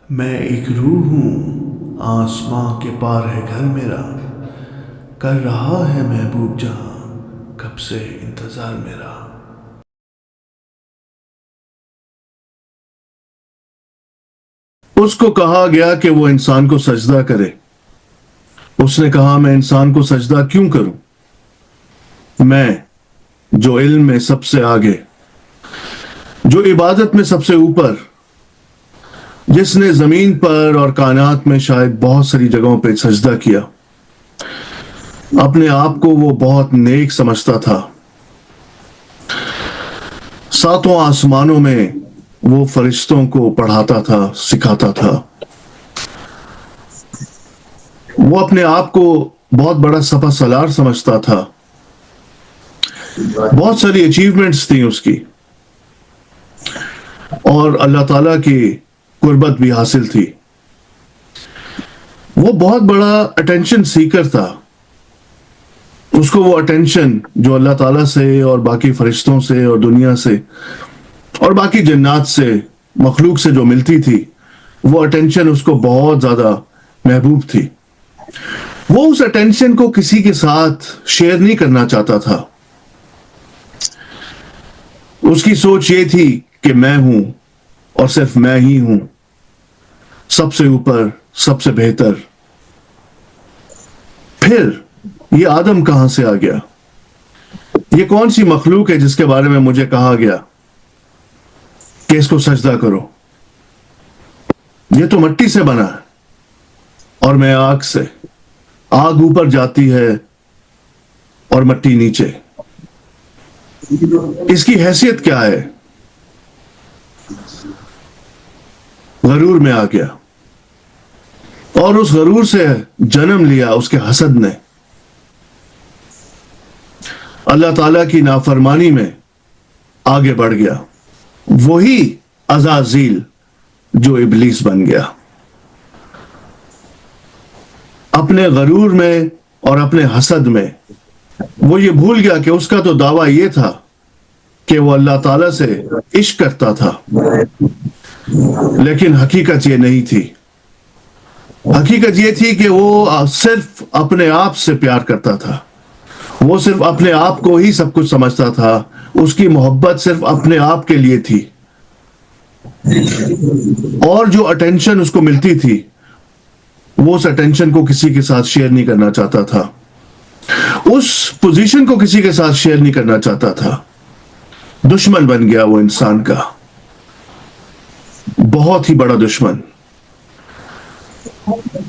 میں ایک روح ہوں، آسماں کے پار ہے گھر میرا، کر رہا ہے محبوب جہاں کب سے انتظار میرا۔ اس کو کہا گیا کہ وہ انسان کو سجدہ کرے۔ اس نے کہا میں انسان کو سجدہ کیوں کروں؟ میں جو علم میں سب سے آگے، جو عبادت میں سب سے اوپر، جس نے زمین پر اور کائنات میں شاید بہت ساری جگہوں پہ سجدہ کیا، اپنے آپ کو وہ بہت نیک سمجھتا تھا۔ ساتوں آسمانوں میں وہ فرشتوں کو پڑھاتا تھا، سکھاتا تھا۔ وہ اپنے آپ کو بہت بڑا سپہ سالار سمجھتا تھا۔ بہت ساری اچیومنٹس تھیں اس کی، اور اللہ تعالیٰ کی قربت بھی حاصل تھی۔ وہ بہت بڑا اٹینشن سیکر تھا۔ اس کو وہ اٹینشن جو اللہ تعالیٰ سے اور باقی فرشتوں سے اور دنیا سے اور باقی جنات سے، مخلوق سے جو ملتی تھی، وہ اٹینشن اس کو بہت زیادہ محبوب تھی۔ وہ اس اٹینشن کو کسی کے ساتھ شیئر نہیں کرنا چاہتا تھا۔ اس کی سوچ یہ تھی کہ میں ہوں اور صرف میں ہی ہوں، سب سے اوپر، سب سے بہتر۔ پھر یہ آدم کہاں سے آ گیا؟ یہ کون سی مخلوق ہے جس کے بارے میں مجھے کہا گیا کہ اس کو سجدہ کرو؟ یہ تو مٹی سے بنا ہے اور میں آگ سے۔ آگ اوپر جاتی ہے اور مٹی نیچے۔ اس کی حیثیت کیا ہے؟ غرور میں آ گیا اور اس غرور سے جنم لیا اس کے حسد نے۔ اللہ تعالیٰ کی نافرمانی میں آگے بڑھ گیا۔ وہی عزازیل جو ابلیس بن گیا۔ اپنے غرور میں اور اپنے حسد میں وہ یہ بھول گیا کہ اس کا تو دعویٰ یہ تھا کہ وہ اللہ تعالیٰ سے عشق کرتا تھا، لیکن حقیقت یہ نہیں تھی۔ حقیقت یہ تھی کہ وہ صرف اپنے آپ سے پیار کرتا تھا۔ وہ صرف اپنے آپ کو ہی سب کچھ سمجھتا تھا۔ اس کی محبت صرف اپنے آپ کے لیے تھی، اور جو اٹینشن اس کو ملتی تھی وہ اس اٹینشن کو کسی کے ساتھ شیئر نہیں کرنا چاہتا تھا۔ اس پوزیشن کو کسی کے ساتھ شیئر نہیں کرنا چاہتا تھا۔ دشمن بن گیا وہ انسان کا، بہت ہی بڑا دشمن۔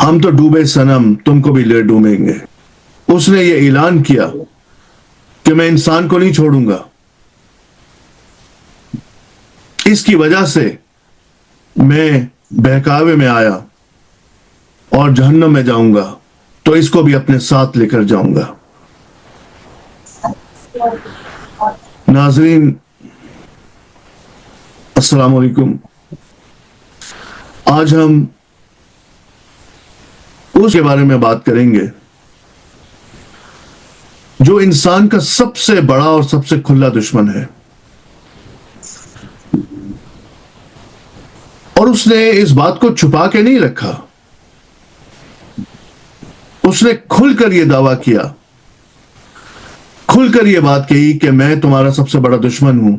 ہم تو ڈوبے صنم، تم کو بھی لے ڈوبیں گے۔ اس نے یہ اعلان کیا کہ میں انسان کو نہیں چھوڑوں گا، اس کی وجہ سے میں بہکاوے میں آیا اور جہنم میں جاؤں گا تو اس کو بھی اپنے ساتھ لے کر جاؤں گا۔ ناظرین السلام علیکم۔ آج ہم اس کے بارے میں بات کریں گے جو انسان کا سب سے بڑا اور سب سے کھلا دشمن ہے، اور اس نے اس بات کو چھپا کے نہیں رکھا۔ اس نے کھل کر یہ دعویٰ کیا، کھل کر یہ بات کہی کہ میں تمہارا سب سے بڑا دشمن ہوں۔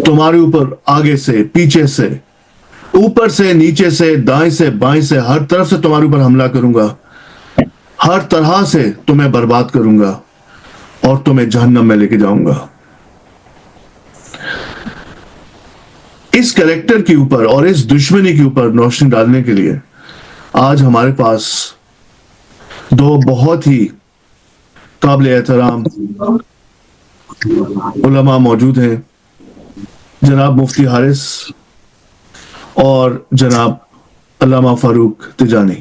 تمہارے اوپر آگے سے، پیچھے سے، اوپر سے، نیچے سے، دائیں سے، بائیں سے، ہر طرف سے تمہارے اوپر حملہ کروں گا۔ ہر طرح سے تمہیں برباد کروں گا اور تمہیں جہنم میں لے کے جاؤں گا۔ اس کریکٹر کے اوپر اور اس دشمنی کے اوپر روشنی ڈالنے کے لیے آج ہمارے پاس دو بہت ہی قابل احترام علماء موجود ہیں، جناب مفتی حارث اور جناب علامہ فاروق تجانی۔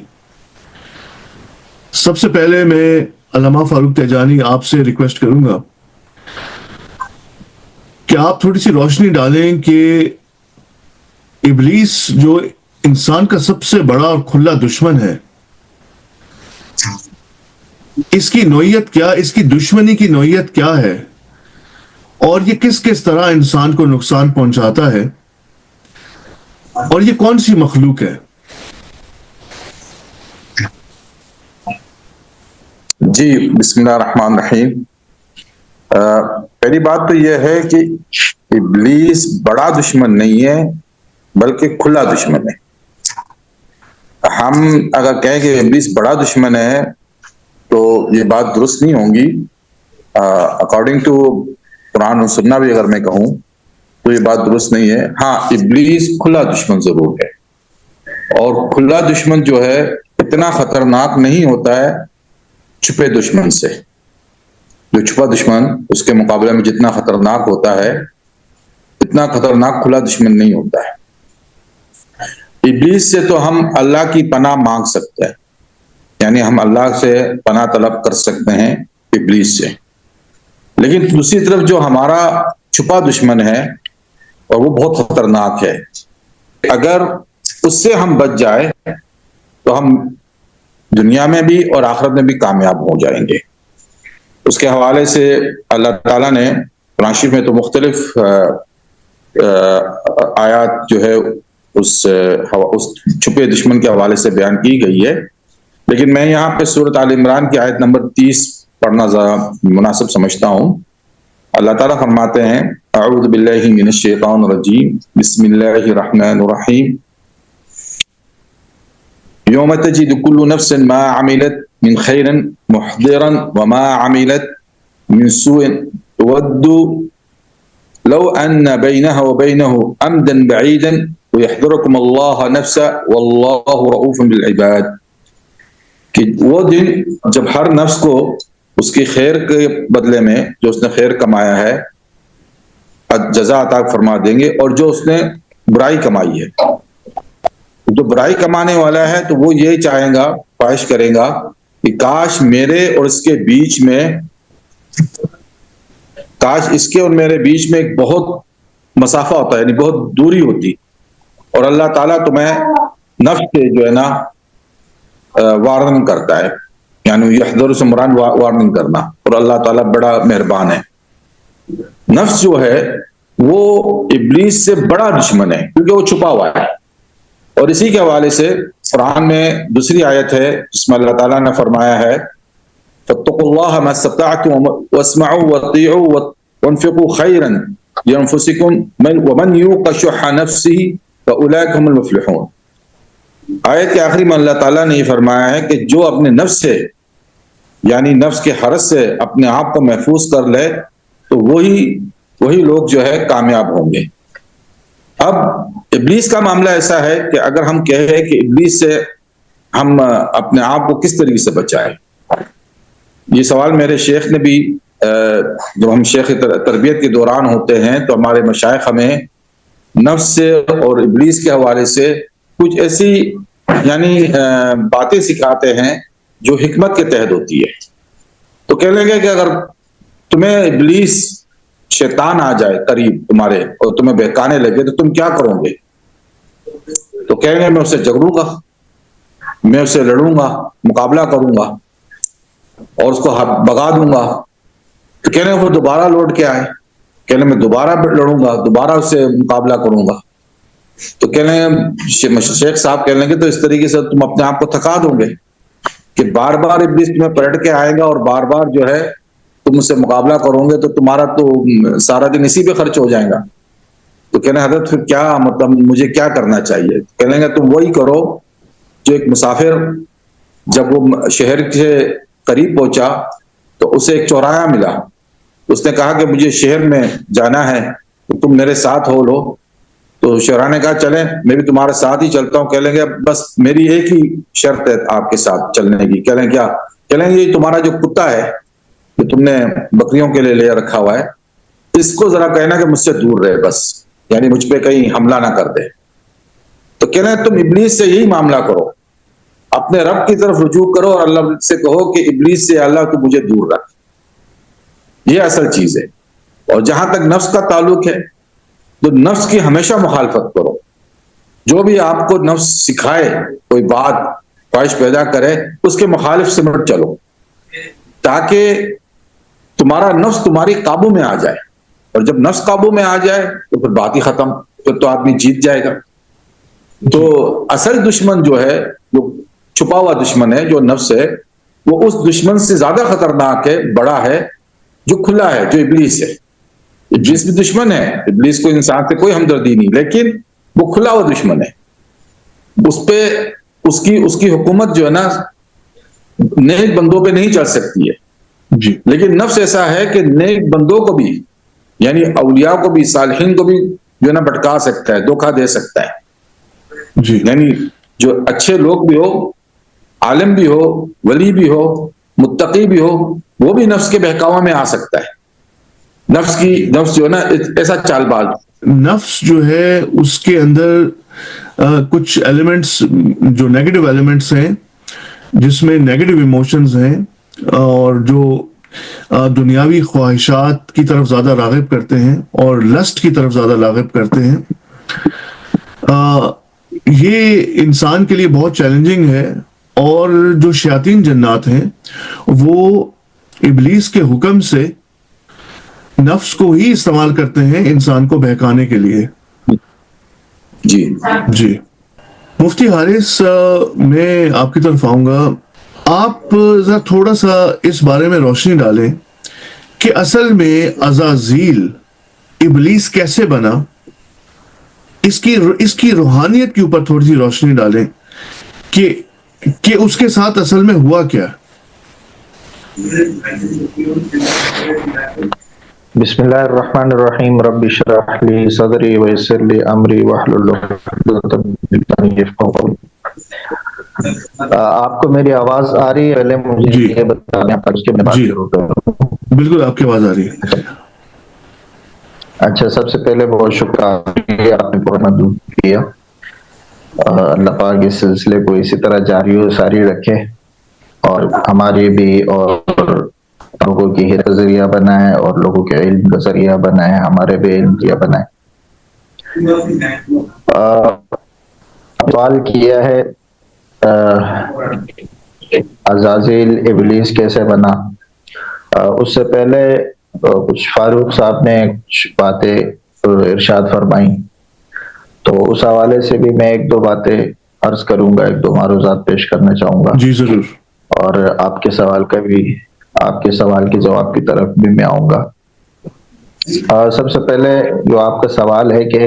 سب سے پہلے میں علامہ فاروق تجانی آپ سے ریکویسٹ کروں گا کہ آپ تھوڑی سی روشنی ڈالیں کہ ابلیس جو انسان کا سب سے بڑا اور کھلا دشمن ہے، اس کی نوعیت کیا، اس کی دشمنی کی نوعیت کیا ہے، اور یہ کس کس طرح انسان کو نقصان پہنچاتا ہے، اور یہ کون سی مخلوق ہے؟ جی بسم اللہ الرحمن الرحیم۔ پہلی بات تو یہ ہے کہ ابلیس بڑا دشمن نہیں ہے بلکہ کھلا دشمن ہے۔ ہم اگر کہیں کہ ابلیس بڑا دشمن ہے تو یہ بات درست نہیں ہوگی۔ اکارڈنگ ٹو قرآن و سنہ بھی اگر میں کہوں تو یہ بات درست نہیں ہے۔ ہاں، ابلیس کھلا دشمن ضرور ہے، اور کھلا دشمن جو ہے اتنا خطرناک نہیں ہوتا ہے چھپے دشمن سے۔ جو چھپا دشمن اس کے مقابلے میں جتنا خطرناک ہوتا ہے اتنا خطرناک کھلا دشمن نہیں ہوتا ہے۔ ابلیس سے تو ہم اللہ کی پناہ مانگ سکتے ہیں، یعنی ہم اللہ سے پناہ طلب کر سکتے ہیں ابلیس سے، لیکن دوسری طرف جو ہمارا چھپا دشمن ہے اور وہ بہت خطرناک ہے، اگر اس سے ہم بچ جائے تو ہم دنیا میں بھی اور آخرت میں بھی کامیاب ہو جائیں گے۔ اس کے حوالے سے اللہ تعالیٰ نے قرآن شریف میں تو مختلف آیات جو ہے اس چھپے دشمن کے حوالے سے بیان کی گئی ہے، لیکن میں یہاں پہ سورۃ آل عمران کی آیت نمبر 30 پڑھنا ذرا مناسب سمجھتا ہوں۔ اللہ تعالیٰ فرماتے ہیں اعوذ باللہ من الشیطان الرجیم بسم اللہ الرحمن الرحیم یوم تجد کل نفس ما عملت من خیر محضرا وما عملت من سوء تود لو ان بینہ وبینہ امدا بعیدا ویحذرکم اللہ نفسا واللہ رؤوف بالعباد، کہ وہ دن جب ہر نفس کو اس کی خیر کے بدلے میں جو اس نے خیر کمایا ہے جزا عطا فرما دیں گے، اور جو اس نے برائی کمائی ہے، جو برائی کمانے والا ہے تو وہ یہی چاہے گا، خواہش کرے گا کہ کاش میرے اور اس کے بیچ میں، کاش اس کے اور میرے بیچ میں ایک بہت مسافہ ہوتا ہے، یعنی بہت دوری ہوتی، اور اللہ تعالیٰ تمہیں نفس سے جو ہے نا وارننگ کرتا ہے، یعنی یحذر سے مراد وارننگ کرنا، اور اللہ تعالیٰ بڑا مہربان ہے۔ نفس جو ہے وہ ابلیس سے بڑا دشمن ہے کیونکہ وہ چھپا ہوا ہے، اور اسی کے حوالے سے قرآن میں دوسری آیت ہے جس میں اللہ تعالیٰ نے فرمایا ہے فاتقوا اللہ ما استطعتم واسمعوا واطیعوا وانفقوا خیرا لانفسکم ومن یوق شح نفسه فاولئک هم المفلحون۔ آیت کے آخری میں اللہ تعالیٰ نے یہ فرمایا ہے کہ جو اپنے نفس سے، یعنی نفس کے حرص سے اپنے آپ کو محفوظ کر لے تو وہی لوگ جو ہے کامیاب ہوں گے۔ اب ابلیس کا معاملہ ایسا ہے کہ اگر ہم کہیں کہ ابلیس سے ہم اپنے آپ کو کس طریقے سے بچائیں، یہ سوال میرے شیخ نے بھی، جب ہم شیخ تربیت کے دوران ہوتے ہیں تو ہمارے مشائخ ہمیں نفس سے اور ابلیس کے حوالے سے کچھ ایسی یعنی باتیں سکھاتے ہیں جو حکمت کے تحت ہوتی ہے۔ تو کہہ لیں گے کہ اگر تمہیں ابلیس شیطان آ جائے قریب تمہارے اور تمہیں بہکانے لگے تو تم کیا کرو گے؟ تو کہیں گے میں اسے جھگڑوں گا، میں اسے لڑوں گا، مقابلہ کروں گا اور اس کو بگا دوں گا۔ تو کہنے وہ دوبارہ لوٹ کے آئے، کہنے میں دوبارہ لڑوں گا، دوبارہ اس سے مقابلہ کروں گا۔ تو کہنے شیخ صاحب کہنے لگے تو اس طریقے سے تم اپنے آپ کو تھکا دو گے کہ بار بار ابلیس تمہیں پلٹ کے آئے گا اور بار بار جو ہے تم اس سے مقابلہ کرو گے تو تمہارا تو سارا دن اسی پہ خرچ ہو جائے گا۔ تو کہنے حضرت پھر کیا مطلب مجھے کیا کرنا چاہیے؟ کہنے گے تم وہی کرو جو ایک مسافر جب وہ شہر کے قریب پہنچا تو اسے ایک چوراہا ملا، اس نے کہا کہ مجھے شہر میں جانا ہے تو تم میرے ساتھ ہو لو۔ تو شہرا نے کہا چلیں میں بھی تمہارے ساتھ ہی چلتا ہوں۔ کہہ لیں گے بس میری ایک ہی شرط ہے آپ کے ساتھ چلنے کی۔ کہہ لیں کیا؟ کہہ لیں گے یہ تمہارا جو کتا ہے جو تم نے بکریوں کے لیے لے رکھا ہوا ہے اس کو ذرا کہنا کہ مجھ سے دور رہے، بس یعنی مجھ پہ کہیں حملہ نہ کر دے۔ تو کہنا ہے تم ابلیس سے یہی معاملہ کرو، اپنے رب کی طرف رجوع کرو اور اللہ سے کہو کہ ابلیس سے اللہ تو مجھے دور رکھ، یہ اصل چیز ہے۔ اور جہاں تک نفس کا تعلق ہے تو نفس کی ہمیشہ مخالفت کرو، جو بھی آپ کو نفس سکھائے کوئی بات خواہش پیدا کرے اس کے مخالف سے مت چلو، تاکہ تمہارا نفس تمہاری قابو میں آ جائے، اور جب نفس قابو میں آ جائے تو پھر بات ہی ختم، پھر تو آدمی جیت جائے گا۔ تو اصل دشمن جو ہے، جو چھپا ہوا دشمن ہے، جو نفس ہے، وہ اس دشمن سے زیادہ خطرناک ہے، بڑا ہے، جو کھلا ہے، جو ابلیس ہے۔ ابلیس بھی دشمن ہے، ابلیس کو انسان سے کوئی ہمدردی نہیں، لیکن وہ کھلا ہوا دشمن ہے۔ اس پہ اس کی حکومت جو ہے نا نیک بندوں پہ نہیں چل سکتی ہے، جی لیکن نفس ایسا ہے کہ نیک بندوں کو بھی، یعنی اولیاء کو بھی، صالحین کو بھی جو ہے نا بھٹکا سکتا ہے، دھوکہ دے سکتا ہے۔ جی یعنی جو اچھے لوگ بھی ہو، عالم بھی ہو، ولی بھی ہو، متقی بھی ہو، وہ بھی نفس کے بہکاوا میں آ سکتا ہے۔ نفس جو ہے نا ایسا چال باز۔ نفس جو ہے اس کے اندر کچھ ایلیمنٹس جو نیگیٹو ایلیمنٹس ہیں، جس میں نیگیٹو ایموشنز ہیں، اور جو دنیاوی خواہشات کی طرف زیادہ راغب کرتے ہیں اور لسٹ کی طرف زیادہ راغب کرتے ہیں۔ یہ انسان کے لیے بہت چیلنجنگ ہے، اور جو شیاطین جنات ہیں وہ ابلیس کے حکم سے نفس کو ہی استعمال کرتے ہیں انسان کو بہکانے کے لیے۔ جی جی مفتی حارث، میں آپ کی طرف آؤں گا۔ آپ ذرا تھوڑا سا اس بارے میں روشنی ڈالیں کہ اصل میں عزازیل ابلیس کیسے بنا، اس کی روحانیت کے اوپر تھوڑی سی روشنی ڈالیں کہ اس کے ساتھ اصل میں ہوا کیا۔ بسم اللہ الرحمن الرحیم، رب اشرح لی صدری ویسر لی امری واحلل عقدۃ من لسانی یفقہوا قولی۔ آپ کو میری آواز آ رہی ہے؟ پہلے مجھے جی یہ بتا دیں، اس کے بعد بات جی شروع کروں۔ بالکل آپ کی آواز آ رہی ہے۔ اچھا، سب سے پہلے بہت شکریہ، آپ نے بہت مدد کیا۔ اللہ پاک اس سلسلے کو اسی طرح جاری و ساری رکھے، اور ہماری بھی اور لوگوں کی ہدایت کا ذریعہ بنائے، اور لوگوں کے علم کا ذریعہ بنائے، ہمارے بھی علم کا بنائے۔ سوال کیا ہے عزازیل ابلیس کیسے بنا۔ اس سے پہلے کچھ فاروق صاحب نے کچھ باتیں ارشاد فرمائیں، تو اس حوالے سے بھی میں ایک دو باتیں عرض کروں گا، ایک دو معروضات پیش کرنا چاہوں گا، جی ضرور۔ اور آپ کے سوال کے جواب کی طرف بھی میں آؤں گا۔ سب سے پہلے جو آپ کا سوال ہے کہ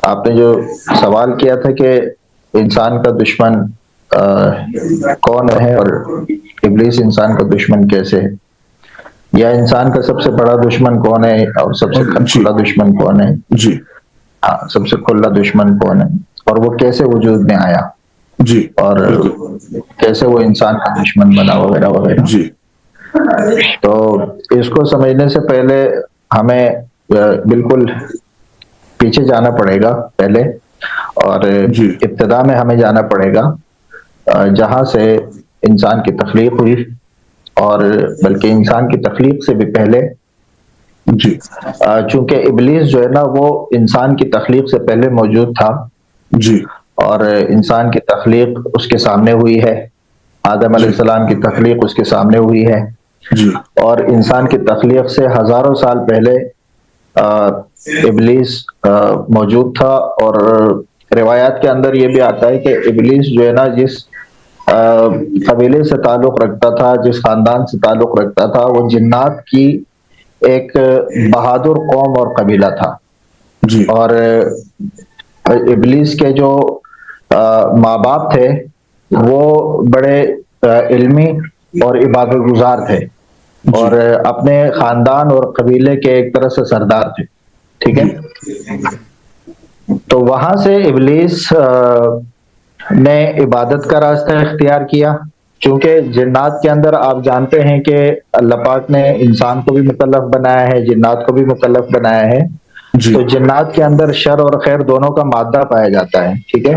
آپ نے جو سوال کیا تھا کہ انسان کا دشمن کون ہے، اور ابلیس انسان کا دشمن کیسے ہے، یا انسان کا سب سے بڑا دشمن کون ہے اور سب سے کھلا دشمن کون ہے۔ جی سب سے کھلا دشمن کون ہے، اور وہ کیسے وجود میں آیا، جی اور بالکل کیسے وہ انسان کا دشمن بنا، وغیرہ وغیرہ۔ جی تو اس کو سمجھنے سے پہلے ہمیں بالکل پیچھے جانا پڑے گا پہلے، اور جی ابتدا میں ہمیں جانا پڑے گا جہاں سے انسان کی تخلیق ہوئی، اور بلکہ انسان کی تخلیق سے بھی پہلے، جی چونکہ ابلیس جو ہے نا وہ انسان کی تخلیق سے پہلے موجود تھا، جی اور انسان کی تخلیق اس کے سامنے ہوئی ہے، آدم علیہ جی السلام کی تخلیق اس کے سامنے ہوئی ہے، جی اور انسان کی تخلیق سے ہزاروں سال پہلے ابلیس موجود تھا۔ اور روایات کے اندر یہ بھی آتا ہے کہ ابلیس جو ہے نا جس قبیلے سے تعلق رکھتا تھا، جس خاندان سے تعلق رکھتا تھا، وہ جنات کی ایک بہادر قوم اور قبیلہ تھا، جی اور ابلیس کے جو ماں باپ تھے وہ بڑے علمی اور عبادت گزار تھے، اور جی اپنے خاندان اور قبیلے کے ایک طرح سے سردار تھے، ٹھیک ہے۔ جی تو وہاں سے ابلیس نے عبادت کا راستہ اختیار کیا، چونکہ جنات کے اندر آپ جانتے ہیں کہ اللہ پاک نے انسان کو بھی مکلف بنایا ہے، جنات کو بھی مکلف بنایا ہے، جی تو جنات کے اندر شر اور خیر دونوں کا مادہ پایا جاتا ہے، ٹھیک ہے۔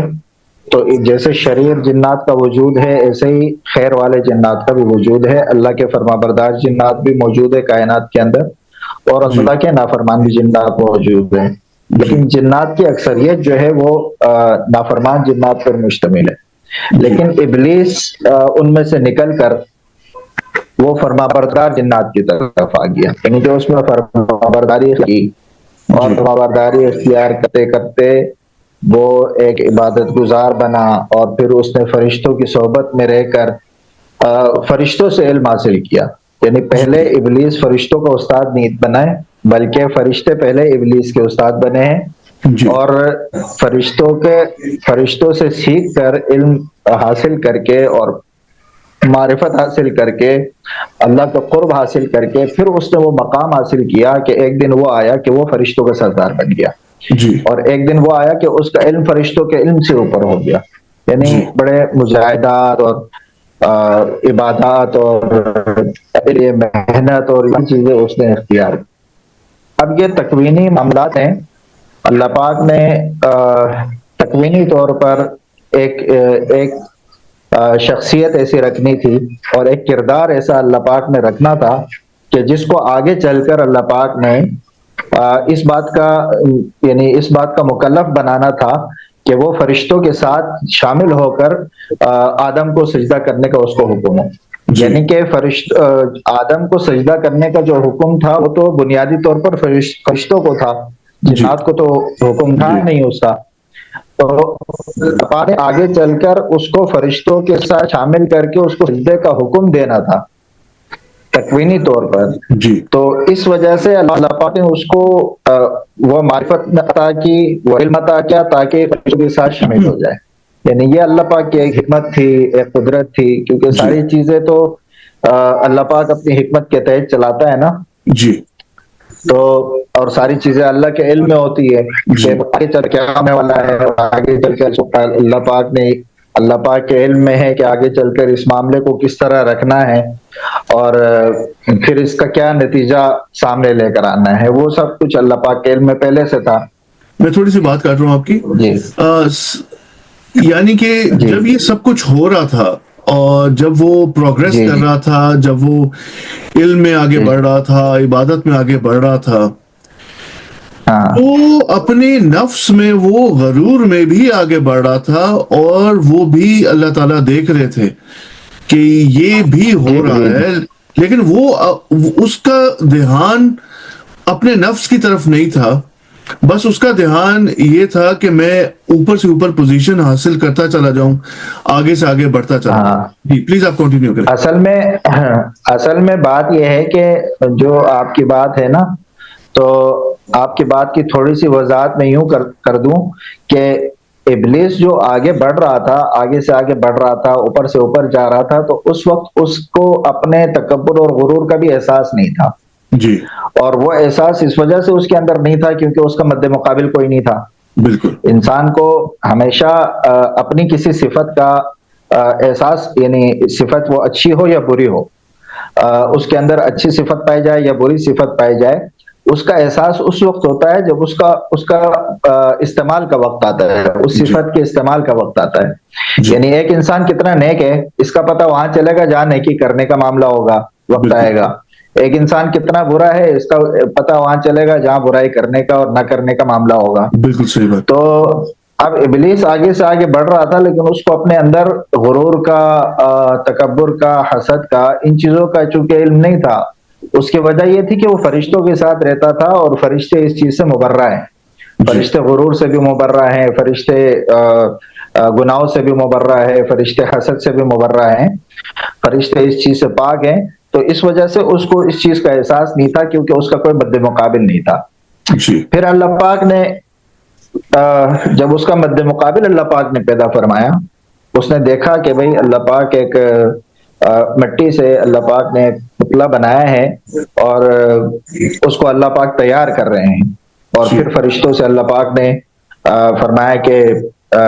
تو جیسے شریر جنات کا وجود ہے، ایسے ہی خیر والے جنات کا بھی وجود ہے، اللہ کے فرما بردار جنات بھی موجود ہے کائنات کے اندر، اور جی اللہ کے نافرمان بھی جنات موجود ہیں، جی لیکن جنات کی اکثریت جو ہے وہ نافرمان جنات پر مشتمل ہے، جی لیکن ابلیس ان میں سے نکل کر وہ فرما بردار جنات کی طرف آ گیا، یعنی جو اس میں فرما برداری کی، اور جی فرما برداری اختیار کرتے کرتے وہ ایک عبادت گزار بنا اور پھر اس نے فرشتوں کی صحبت میں رہ کر فرشتوں سے علم حاصل کیا. یعنی پہلے ابلیس فرشتوں کا استاد نہیں بنائے بلکہ فرشتے پہلے ابلیس کے استاد بنے ہیں, جی اور فرشتوں سے سیکھ کر علم حاصل کر کے اور معرفت حاصل کر کے اللہ کا قرب حاصل کر کے پھر اس نے وہ مقام حاصل کیا کہ ایک دن وہ آیا کہ وہ فرشتوں کا سردار بن گیا, جی اور ایک دن وہ آیا کہ اس کا علم فرشتوں کے علم سے اوپر ہو گیا. یعنی جی بڑے مجاہدات اور عبادات اور محنت اور یہ چیزیں اس نے اختیار کی. اب یہ تکوینی معاملات ہیں. اللہ پاک نے تکوینی طور پر ایک شخصیت ایسی رکھنی تھی اور ایک کردار ایسا اللہ پاک نے رکھنا تھا کہ جس کو آگے چل کر اللہ پاک نے اس بات کا مکلف بنانا تھا کہ وہ فرشتوں کے ساتھ شامل ہو کر آدم کو سجدہ کرنے کا اس کو حکم ہو. جی یعنی کہ آدم کو سجدہ کرنے کا جو حکم تھا وہ تو بنیادی طور پر فرشتوں کو تھا, جنات کو تو حکم تھا نہیں اس کا. تو آگے چل کر اس کو فرشتوں کے ساتھ شامل کر کے اس کو سجدے کا حکم دینا تھا تکوینی طور پر. جی تو اس وجہ سے اللہ پاک نے اس کو وہ معرفت عطا کی, وہ علم عطا کیا تاکہ فرشتوں کے ساتھ شامل ہو جائے. یعنی یہ اللہ پاک کی ایک حکمت تھی, ایک قدرت تھی, کیونکہ ساری چیزیں تو اللہ پاک اپنی حکمت کے تحت چلاتا ہے نا. جی تو اور ساری چیزیں اللہ کے علم میں ہوتی ہے کہ آگے چل کیا ہونے والا ہے, آگے چل کر اللہ پاک کے علم میں ہے کہ آگے چل کر اس معاملے کو کس طرح رکھنا ہے اور پھر اس کا کیا نتیجہ سامنے لے کر آنا ہے. وہ سب کچھ اللہ پاک کے علم میں پہلے سے تھا. میں تھوڑی سی بات کر رہا ہوں آپ کی. جی یعنی کہ جب یہ سب کچھ ہو رہا تھا اور جب وہ پروگریس جی کر رہا تھا, جب وہ علم میں آگے بڑھ رہا تھا, عبادت میں آگے بڑھ رہا تھا, ہاں وہ اپنے نفس میں وہ غرور میں بھی آگے بڑھ رہا تھا, اور وہ بھی اللہ تعالیٰ دیکھ رہے تھے کہ یہ بھی ہو رہا ہے, لیکن وہ اس کا دھیان اپنے نفس کی طرف نہیں تھا. بس اس کا دھیان یہ تھا کہ میں اوپر سے اوپر پوزیشن حاصل کرتا چلا جاؤں, آگے سے آگے بڑھتا چلا جاؤں. جی پلیز آپ کنٹینیو کریں. اصل میں بات یہ ہے کہ جو آپ کی بات ہے نا, تو آپ کی بات کی تھوڑی سی وضاحت میں یوں کر دوں کہ ابلیس جو آگے بڑھ رہا تھا, آگے سے آگے بڑھ رہا تھا, اوپر سے اوپر جا رہا تھا, تو اس وقت اس کو اپنے تکبر اور غرور کا بھی احساس نہیں تھا. جی اور وہ احساس اس وجہ سے اس کے اندر نہیں تھا کیونکہ اس کا مد مقابل کوئی نہیں تھا. بالکل. انسان کو ہمیشہ اپنی کسی صفت کا احساس, یعنی صفت وہ اچھی ہو یا بری ہو, اس کے اندر اچھی صفت پائی جائے یا بری صفت پائی جائے, اس کا احساس اس وقت ہوتا ہے جب اس کا استعمال کا وقت آتا ہے, اس صفت کے استعمال کا وقت آتا ہے. یعنی ایک انسان کتنا نیک ہے اس کا پتہ وہاں چلے گا جہاں نیکی کرنے کا معاملہ ہوگا, وقت آئے گا. ایک انسان کتنا برا ہے اس کا پتہ وہاں چلے گا جہاں برائی کرنے کا اور نہ کرنے کا معاملہ ہوگا. بالکل صحیح بات. تو اب ابلیس آگے سے آگے بڑھ رہا تھا, لیکن اس کو اپنے اندر غرور کا, تکبر کا, حسد کا, ان چیزوں کا چونکہ علم نہیں تھا. اس کی وجہ یہ تھی کہ وہ فرشتوں کے ساتھ رہتا تھا اور فرشتے اس چیز سے مبرہ ہیں. فرشتے غرور سے بھی مبرہ ہیں, فرشتے گناہوں سے بھی مبرہ ہے, فرشتے حسد سے بھی مبرہ ہیں, فرشتے اس چیز سے پاک ہیں. تو اس وجہ سے اس کو اس چیز کا احساس نہیں تھا کیونکہ اس کا کوئی مد مقابل نہیں تھا. پھر اللہ پاک نے جب اس کا مد مقابل اللہ پاک نے پیدا فرمایا, اس نے دیکھا کہ بھئی اللہ پاک ایک مٹی سے اللہ پاک نے پتلا بنایا ہے اور اس کو اللہ پاک تیار کر رہے ہیں. اور پھر فرشتوں سے اللہ پاک نے فرمایا کہ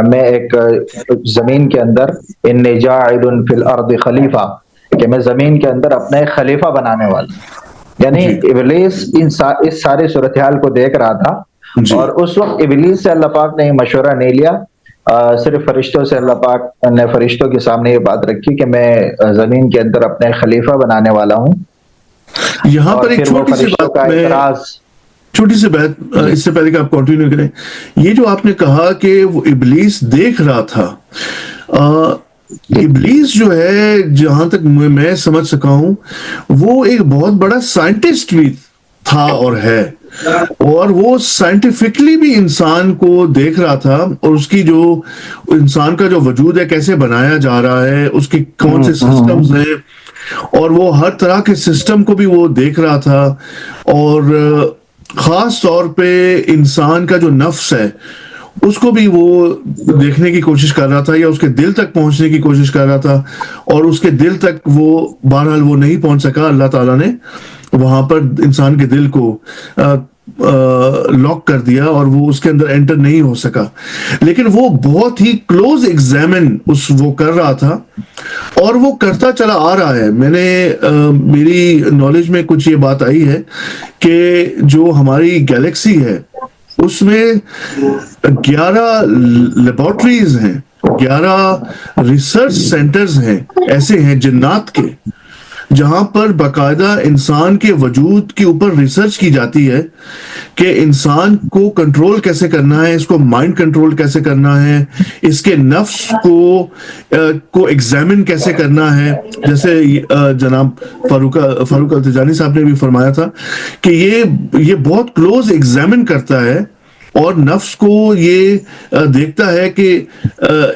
میں ایک زمین کے اندر انی جاعل فی الارض خلیفہ, کہ میں زمین کے اندر اپنے خلیفہ بنانے والا ہوں. یعنی ابلیس اس سارے صورتحال کو دیکھ رہا تھا, اور اس وقت ابلیس سے اللہ پاک نے مشورہ نہیں لیا, صرف فرشتوں سے اللہ پاک نے فرشتوں کے سامنے یہ بات رکھی کہ میں زمین کے اندر اپنے خلیفہ بنانے والا ہوں. یہاں پر ایک چھوٹی سی بات اس سے پہلے کہ آپ کنٹینیو کریں, یہ جو آپ نے کہا کہ وہ ابلیس دیکھ رہا تھا, ابلیس جو ہے جہاں تک میں سمجھ سکا ہوں وہ ایک بہت بڑا سائنٹسٹ بھی تھا اور ہے. اور وہ سائنٹیفکلی بھی انسان کو دیکھ رہا تھا، اور اس کی جو انسان کا جو وجود ہے کیسے بنایا جا رہا ہے، اس کی کون سے سسٹمز ہیں، اور وہ ہر طرح کے سسٹم کو بھی وہ دیکھ رہا تھا. اور خاص طور پہ انسان کا جو نفس ہے اس کو بھی وہ دیکھنے کی کوشش کر رہا تھا، یا اس کے دل تک پہنچنے کی کوشش کر رہا تھا. اور اس کے دل تک وہ بہرحال وہ نہیں پہنچ سکا. اللہ تعالیٰ نے وہاں پر انسان کے دل کو لاک کر دیا اور وہ اس کے اندر انٹر نہیں ہو سکا. لیکن وہ بہت ہی کلوز ایگزامن وہ کر رہا تھا، اور وہ کرتا چلا آ رہا ہے. میری نالج میں کچھ یہ بات آئی ہے کہ جو ہماری گیلیکسی ہے اس میں 11 لیبارٹریز ہیں، 11 ریسرچ سینٹرز ہیں ایسے ہیں جنات کے، جہاں پر باقاعدہ انسان کے وجود کے اوپر ریسرچ کی جاتی ہے کہ انسان کو کنٹرول کیسے کرنا ہے، اس کو مائنڈ کنٹرول کیسے کرنا ہے، اس کے نفس کو ایگزامن کیسے کرنا ہے. جیسے جناب فاروق التجانی صاحب نے بھی فرمایا تھا کہ یہ بہت کلوز ایگزامن کرتا ہے، اور نفس کو یہ دیکھتا ہے کہ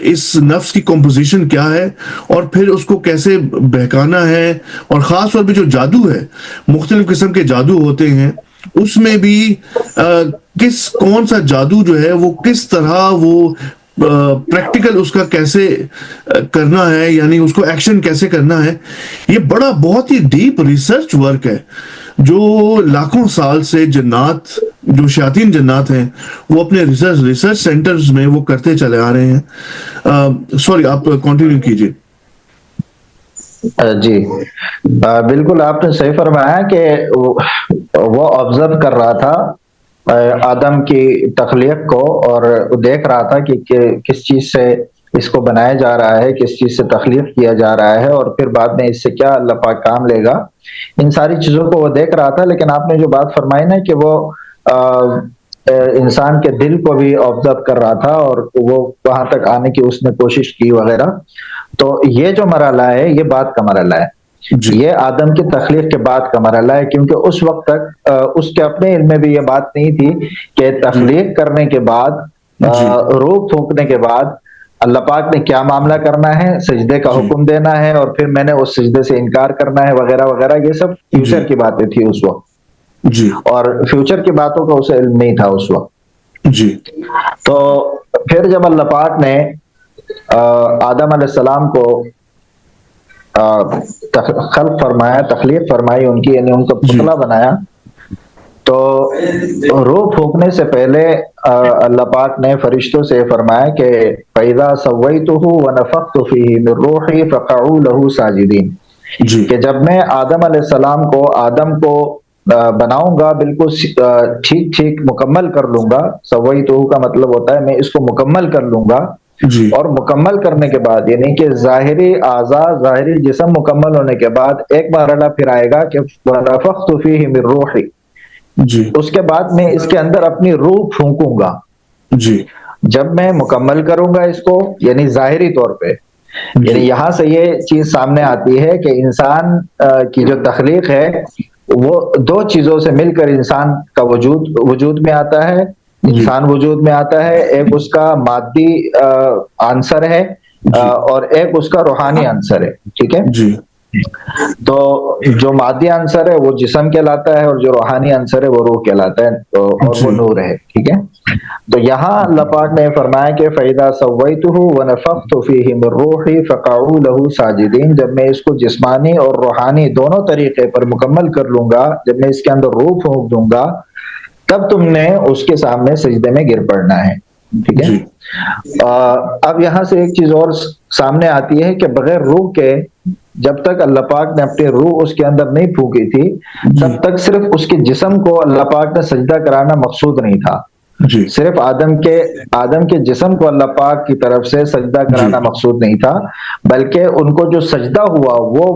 اس نفس کی کمپوزیشن کیا ہے، اور پھر اس کو کیسے بہکانا ہے. اور خاص طور پہ جو جادو ہے، مختلف قسم کے جادو ہوتے ہیں، اس میں بھی کون سا جادو جو ہے وہ کس طرح وہ پریکٹیکل اس کا کیسے کرنا ہے، یعنی اس کو ایکشن کیسے کرنا ہے. یہ بہت ہی ڈیپ ریسرچ ورک ہے جو لاکھوں سال سے جنات، جو شیاطین جنات ہیں، وہ اپنے ریسرچ سینٹرز میں وہ کرتے چلے آ رہے ہیں. سوری، آپ کنٹینیو کیجئے. جی بالکل آپ نے صحیح فرمایا کہ وہ آبزرو کر رہا تھا آدم کی تخلیق کو، اور دیکھ رہا تھا کہ کس چیز سے اس کو بنایا جا رہا ہے، کس چیز سے تخلیق کیا جا رہا ہے، اور پھر بعد میں اس سے کیا اللہ پاک کام لے گا. ان ساری چیزوں کو وہ دیکھ رہا تھا. لیکن آپ نے جو بات فرمائی نا کہ وہ انسان کے دل کو بھی آبزرو کر رہا تھا، اور وہ وہاں تک آنے کی اس نے کوشش کی وغیرہ. تو یہ جو مرحلہ ہے یہ بعد کا مرحلہ ہے. یہ آدم کی تخلیق کے بعد کا مرحلہ ہے، کیونکہ اس وقت تک اس کے اپنے علم میں بھی یہ بات نہیں تھی کہ تخلیق کرنے کے بعد، روح پھونکنے کے بعد اللہ پاک نے کیا معاملہ کرنا ہے، سجدے کا حکم دینا ہے، اور پھر میں نے اس سجدے سے انکار کرنا ہے وغیرہ وغیرہ. یہ سب فیوچر کی باتیں تھی اس وقت، اور فیوچر کی باتوں کا اسے علم نہیں تھا اس وقت. تو پھر جب اللہ پاک نے آدم علیہ السلام کو خلق فرمایا، تخلیق فرمائی ان کی، یعنی ان کو پتلا بنایا، تو روح پھونکنے سے پہلے اللہ پاک نے فرشتوں سے فرمایا کہ فَإِذَا سَوَّيْتُهُ وَنَفَخْتُ فِيهِ مِن رُوحِي فَقَعُوا لَهُ سَاجِدِينَ، کہ جب میں آدم علیہ السلام کو، آدم کو بناؤں گا، بالکل ٹھیک مکمل کر لوں گا. سویتہ کا مطلب ہوتا ہے میں اس کو مکمل کر لوں گا. اور مکمل کرنے کے بعد، یعنی کہ ظاہری اعضاء، ظاہری جسم مکمل ہونے کے بعد ایک مرحلہ پھر آئے گا کہ وَنَفَخْتُ فِيهِ مِن رُوحِي، اس کے بعد میں اس کے اندر اپنی روح پھونکوں گا. جب میں مکمل کروں گا اس کو، یعنی ظاہری طور پہ، یعنی یہاں سے یہ چیز سامنے آتی ہے کہ انسان کی جو تخلیق ہے وہ دو چیزوں سے مل کر انسان کا وجود میں آتا ہے، انسان وجود میں آتا ہے. ایک اس کا مادی عنصر ہے، اور ایک اس کا روحانی عنصر ہے. ٹھیک ہے، تو جو مادی عنصر ہے وہ جسم کہلاتا ہے، اور جو روحانی عنصر ہے وہ روح کہلاتا ہے، اور وہ نور ہے. ٹھیک ہے، تو یہاں اللہ پاک نے فرمایا کہ فَإِذَا سَوَّيْتُهُ وَنَفَخْتُ فِيهِ مِن رُوحِي فَقَعُوا لَهُ سَاجِدِينَ، جب میں اس کو جسمانی اور روحانی دونوں طریقے پر مکمل کر لوں گا، جب میں اس کے اندر روح پھونک دوں گا، تب تم نے اس کے سامنے سجدے میں گر پڑنا ہے. ٹھیک ہے، اب یہاں سے ایک چیز اور سامنے آتی ہے کہ بغیر روح کے، جب تک اللہ پاک نے اپنی روح اس کے اندر نہیں پھونکی تھی، تب تک صرف اس کے جسم کو اللہ پاک نے سجدہ کرانا مقصود نہیں تھا. صرف آدم کے جسم کو اللہ پاک کی طرف سے سجدہ کرانا مقصود نہیں تھا، بلکہ ان کو جو سجدہ ہوا وہ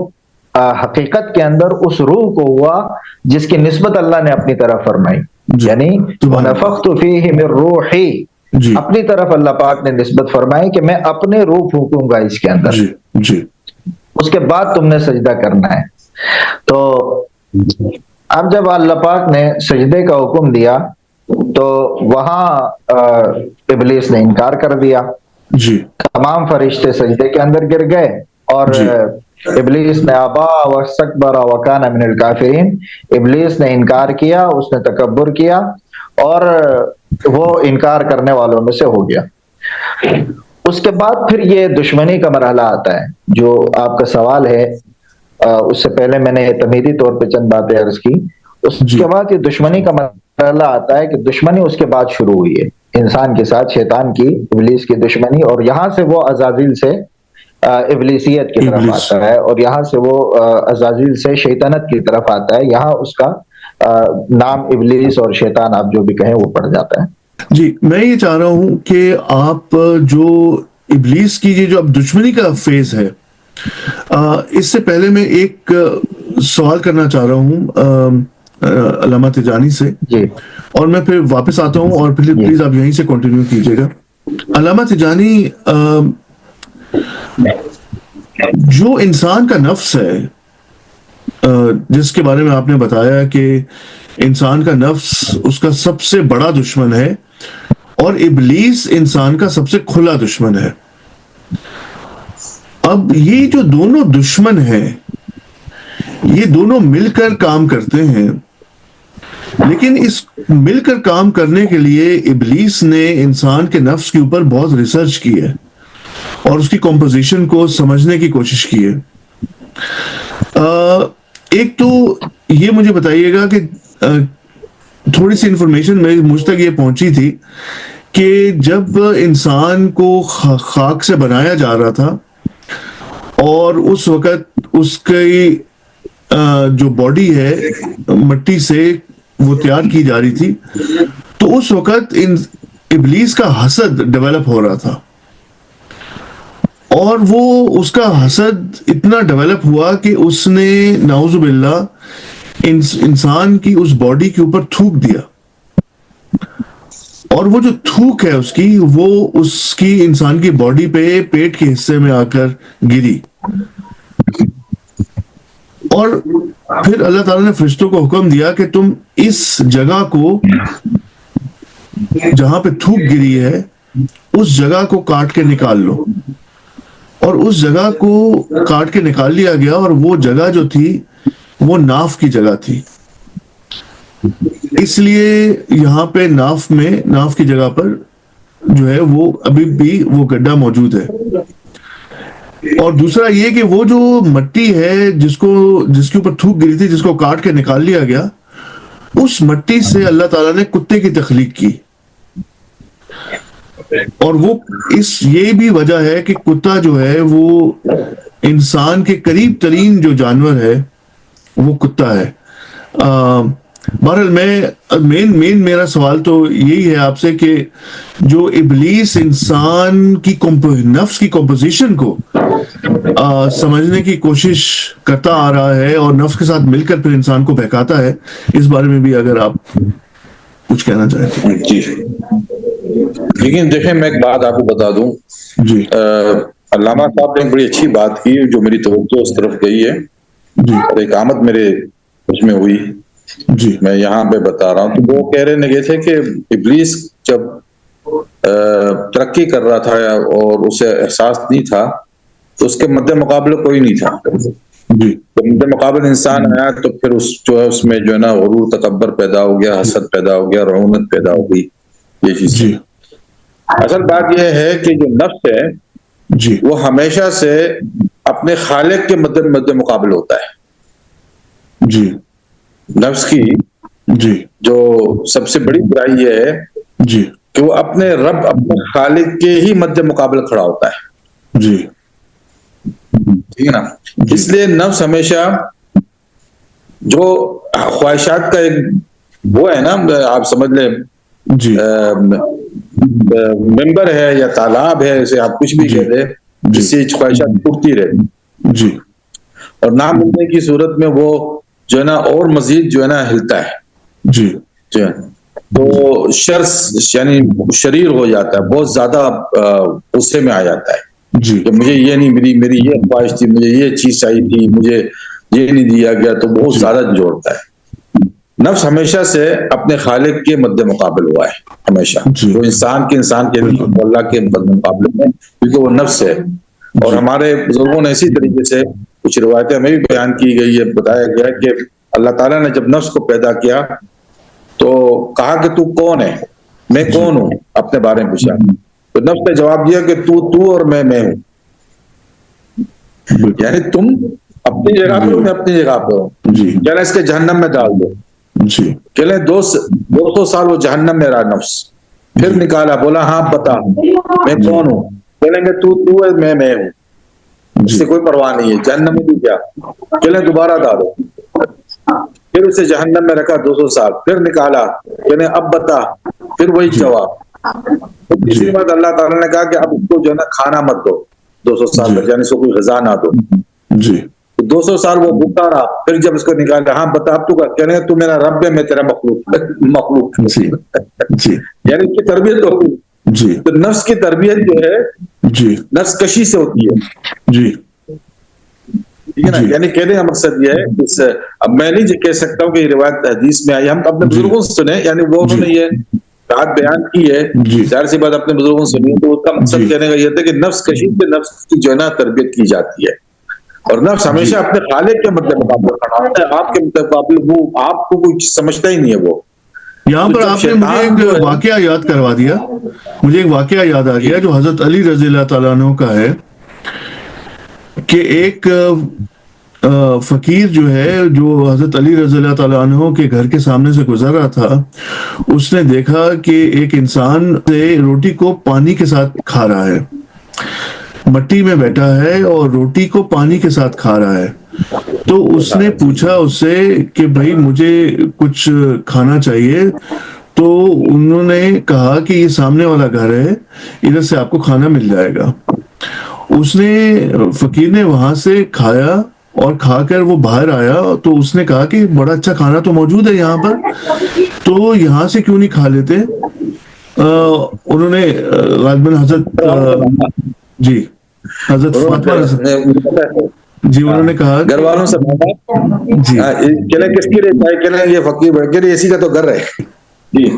حقیقت کے اندر اس روح کو ہوا جس کی نسبت اللہ نے اپنی طرف فرمائی. یعنی وَنَفَخْتُ فِيهِ مِن رُوحِي، اپنی طرف اللہ پاک نے نسبت فرمائی کہ میں اپنے روح پھونکوں گا اس کے اندر، اس کے بعد تم نے سجدہ کرنا ہے. تو اب جب اللہ پاک نے سجدے کا حکم دیا تو وہاں ابلیس نے انکار کر دیا. جی تمام فرشتے سجدے کے اندر گر گئے اور جی ابلیس نے ابا واستکبر وکان من الکافرین. ابلیس نے انکار کیا, اس نے تکبر کیا اور وہ انکار کرنے والوں میں سے ہو گیا. اس کے بعد پھر یہ دشمنی کا مرحلہ آتا ہے جو آپ کا سوال ہے. اس سے پہلے میں نے تمہیدی طور پہ چند باتیں عرض کی. اس جی کے بعد یہ دشمنی کا مرحلہ آتا ہے کہ دشمنی اس کے بعد شروع ہوئی ہے انسان کے ساتھ, شیطان کی, ابلیس کی دشمنی. اور یہاں سے وہ عزازیل سے ابلیسیت کی طرف ابلیس. آتا ہے اور یہاں سے وہ عزازیل سے شیطانت کی طرف آتا ہے. یہاں اس کا نام ابلیس اور شیطان آپ جو بھی کہیں وہ پڑ جاتا ہے. جی میں یہ چاہ رہا ہوں کہ آپ جو ابلیس کی یہ جو اب دشمنی کا فیز ہے, اس سے پہلے میں ایک سوال کرنا چاہ رہا ہوں علامہ تجانی سے, جی اور میں پھر واپس آتا ہوں اور پھر جی پلیز آپ یہیں سے کنٹینیو کیجیے گا. علامہ تجانی, جو انسان کا نفس ہے جس کے بارے میں آپ نے بتایا کہ انسان کا نفس اس کا سب سے بڑا دشمن ہے اور ابلیس انسان کا سب سے کھلا دشمن ہے. اب یہ جو دونوں دشمن ہیں یہ دونوں مل کر کام کرتے ہیں, لیکن اس مل کر کام کرنے کے لیے ابلیس نے انسان کے نفس کے اوپر بہت ریسرچ کی ہے اور اس کی کمپوزیشن کو سمجھنے کی کوشش کی ہے. ایک تو یہ مجھے بتائیے گا کہ تھوڑی سی انفارمیشن مجھ تک یہ پہنچی تھی کہ جب انسان کو خاک سے بنایا جا رہا تھا اور اس وقت اس کی جو باڈی ہے مٹی سے وہ تیار کی جا رہی تھی, تو اس وقت ابلیس کا حسد ڈیولپ ہو رہا تھا اور وہ اس کا حسد اتنا ڈیولپ ہوا کہ اس نے نعوذ باللہ انسان کی اس باڈی کے اوپر تھوک دیا, اور وہ جو تھوک ہے اس کی وہ اس کی انسان کی باڈی پہ پیٹ کے حصے میں آ کر گری. اور پھر اللہ تعالیٰ نے فرشتوں کو حکم دیا کہ تم اس جگہ کو جہاں پہ تھوک گری ہے اس جگہ کو کاٹ کے نکال لو. اور اس جگہ کو کاٹ کے نکال لیا گیا اور وہ جگہ جو تھی وہ ناف کی جگہ تھی. اس لیے یہاں پہ ناف کی جگہ پر جو ہے وہ ابھی بھی وہ گڈھا موجود ہے. اور دوسرا یہ کہ وہ جو مٹی ہے جس کے اوپر تھوک گری تھی, جس کو کاٹ کے نکال لیا گیا, اس مٹی سے اللہ تعالیٰ نے کتے کی تخلیق کی. اور وہ یہ بھی وجہ ہے کہ کتا جو ہے وہ انسان کے قریب ترین جو جانور ہے وہ کتا ہے. بہرحال مین میرا سوال تو یہی ہے آپ سے کہ جو ابلیس انسان کی نفس کی کمپوزیشن کو سمجھنے کی کوشش کرتا آ رہا ہے اور نفس کے ساتھ مل کر پھر انسان کو بہکاتا ہے, اس بارے میں بھی اگر آپ کچھ کہنا چاہیں. جی لیکن دیکھیں میں ایک بات آپ کو بتا دوں. جی علامہ صاحب نے ایک بڑی اچھی بات کی جو میری توجہ اس طرف گئی ہے جی اور ایک آمد میرے اس میں ہوئی, جی میں یہاں پہ بتا رہا ہوں. تو وہ کہہ رہے تھے کہ ابلیس جب ترقی کر رہا تھا اور اسے احساس نہیں تھا تو اس کے مد مقابل کوئی نہیں تھا. جی جب مد مقابل انسان آیا تو پھر اس میں جو ہے نا غرور تکبر پیدا ہو گیا, حسد پیدا ہو گیا, رعونت پیدا ہو گئی. یہ چیز جی اصل بات یہ ہے کہ جو نفس ہے جی وہ ہمیشہ سے اپنے خالق کے مد مقابل ہوتا ہے. جی نفس کی جی جو سب سے بڑی برائی یہ ہے جی کہ وہ اپنے رب اپنے خالق کے ہی مد مقابل کھڑا ہوتا ہے. جی ٹھیک ہے نا. اس لیے نفس ہمیشہ جو خواہشات کا ایک وہ ہے نا, آپ سمجھ لیں جی ممبر ہے یا تالاب ہے, اسے آپ کچھ بھی جی کہہ دیں, جس سے خواہشات اٹھتی رہے جی اور نہ ملنے کی صورت میں وہ جو ہے نا اور مزید جو ہے نا ہلتا ہے. جی تو یعنی شریر ہو جاتا ہے, بہت زیادہ غصے میں آ جاتا ہے جی کہ مجھے یہ نہیں ملی, میری یہ خواہش تھی, مجھے یہ چیز چاہیے تھی, مجھے یہ نہیں دیا گیا, تو بہت زیادہ جوڑتا ہے. نفس ہمیشہ سے اپنے خالق کے مد مقابل ہوا ہے، ہمیشہ جی۔ وہ انسان کے لیے بالکل۔ اللہ کے مد مقابلے میں، کیونکہ وہ نفس ہے۔ اور جی۔ ہمارے بزرگوں نے اسی طریقے سے کچھ روایتیں ہمیں بھی بیان کی گئی ہے، بتایا گیا ہے کہ اللہ تعالیٰ نے جب نفس کو پیدا کیا تو کہا کہ تو کون ہے، میں کون ہوں، اپنے بارے میں پوچھا تو نفس نے جواب دیا کہ تو اور میں ہوں، بالکل۔ یعنی تم اپنی جگہ پہ ہو، میں اپنی جگہ پہ ہوں، جی۔ کہنا اس کے جہنم میں ڈال دو، جی۔ کہ لیں 200 سال وہ جہنم میں رہا نفس، پھر نکالا، بولا ہاں بتا میں کون ہوں، کہہ لیں گے تو ہے، میں ہوں، اس سے کوئی پرواہ نہیں ہے، جہنم میں بھی کیا، کہ لیں دوبارہ ڈالو، پھر اسے جہنم میں رکھا 200 سال، پھر نکالا، کہ لیں اب بتا، پھر وہی جواب۔ تیسری بات اللہ تعالیٰ نے کہا کہ اب اس کو جو ہے نا کھانا مت دو 200 سال تک، یعنی اس کو کوئی غذا نہ دو۔ جی۔ 200 سال وہ بھوکا رہا، پھر جب اس کو نکالا، ہاں بتا اب تو کہنے تو میرا رب ہے، میں تیرا مخلوق جی۔ جی۔ یعنی اس کی تربیت ہوتی ہے۔ جی۔ تو نفس کی تربیت جو ہے جی۔ نفس کشی سے ہوتی ہے، جی۔ ٹھیک ہے نا، جی۔ یعنی کہنے کا مقصد یہ ہے اب میں نہیں کہہ سکتا ہوں کہ یہ روایت حدیث میں آئی، ہم اپنے بزرگوں سے سنے، یعنی وہ انہوں نے یہ بات بیان کی ہے، جی۔ ظاہر سی بات اپنے بزرگوں سے سنی، تو اس کا مقصد کہنے کا یہ تھا کہ نفس کشی سے نفس کی جو ہے نا تربیت کی جاتی ہے، اور نفس ہمیشہ اپنے خالق کے مقابلے کھڑا ہوتا ہے، آپ کے مقابلے وہ آپ کو کوئی سمجھتا ہی نہیں ہے۔ وہ یہاں پر آپ نے مجھے ایک واقعہ یاد کروا دیا، مجھے ایک واقعہ یاد آ گیا جو حضرت علی رضی اللہ تعالیٰ عنہ کا ہے، کہ ایک فقیر جو ہے، جو حضرت علی رضی اللہ تعالیٰ عنہ کے گھر کے سامنے سے گزر رہا تھا، اس نے دیکھا کہ ایک انسان روٹی کو پانی کے ساتھ کھا رہا ہے، مٹی میں بیٹھا ہے اور روٹی کو پانی کے ساتھ کھا رہا ہے۔ تو اس نے پوچھا اس سے کہ بھائی مجھے کچھ کھانا چاہیے، تو انہوں نے کہا کہ یہ سامنے والا گھر ہے، ادھر سے آپ کو کھانا مل جائے گا۔ اس نے فقیر نے وہاں سے کھایا اور کھا کر وہ باہر آیا تو اس نے کہا کہ بڑا اچھا کھانا تو موجود ہے یہاں پر، تو یہاں سے کیوں نہیں کھا لیتے؟ انہوں نے غالباً جی حضرت فاطمہ جی انہوں نے کہا گھر والوں سے جی کس کی رہتا ہے، کہنے یہ فقیر بیٹھ کے اسی کا تو گھر ہے۔ جی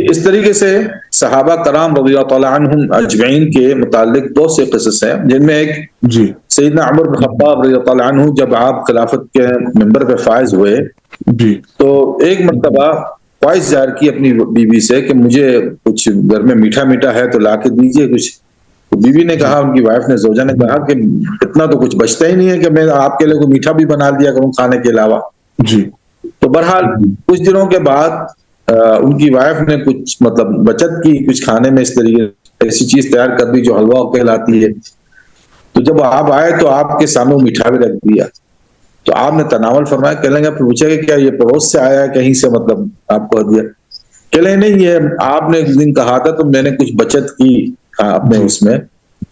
اس طریقے سے صحابہ کرام رضی اللہ تعالیٰ عنہم اجمعین کے متعلق بہت سے قصص ہیں، جن میں ایک جی سیدنا عمر بن خطاب رضی اللہ تعالیٰ عنہ جب آپ خلافت کے منبر پہ فائز ہوئے جی تو ایک مرتبہ خواہش ظاہر کی اپنی بیوی سے کہ مجھے کچھ گھر میں میٹھا میٹھا ہے تو لا کے دیجیے کچھ۔ تو بیوی نے کہا، ان کی وائف نے، زوجہ نے کہا کہ اتنا تو کچھ بچتا ہی نہیں ہے کہ میں آپ کے لیے کوئی میٹھا بھی بنا دیا کروں کھانے کے علاوہ۔ جی تو بہرحال کچھ دنوں کے بعد ان کی وائف نے کچھ مطلب بچت کی، کچھ کھانے میں اس طریقے ایسی چیز تیار کر دی جو حلوہ کہلاتی ہے۔ تو جب آپ آئے تو آپ کے سامنے میٹھا بھی رکھ دیا، تو آپ نے تناول فرمایا، کہہ لیں گے پھر پوچھا کہ کیا یہ پڑوس سے آیا ہے کہیں سے، مطلب آپ کو دیا؟ کہہ لیں نہیں، یہ آپ نے ایک دن کہا تھا تو میں نے کچھ بچت کی اپنے اس میں،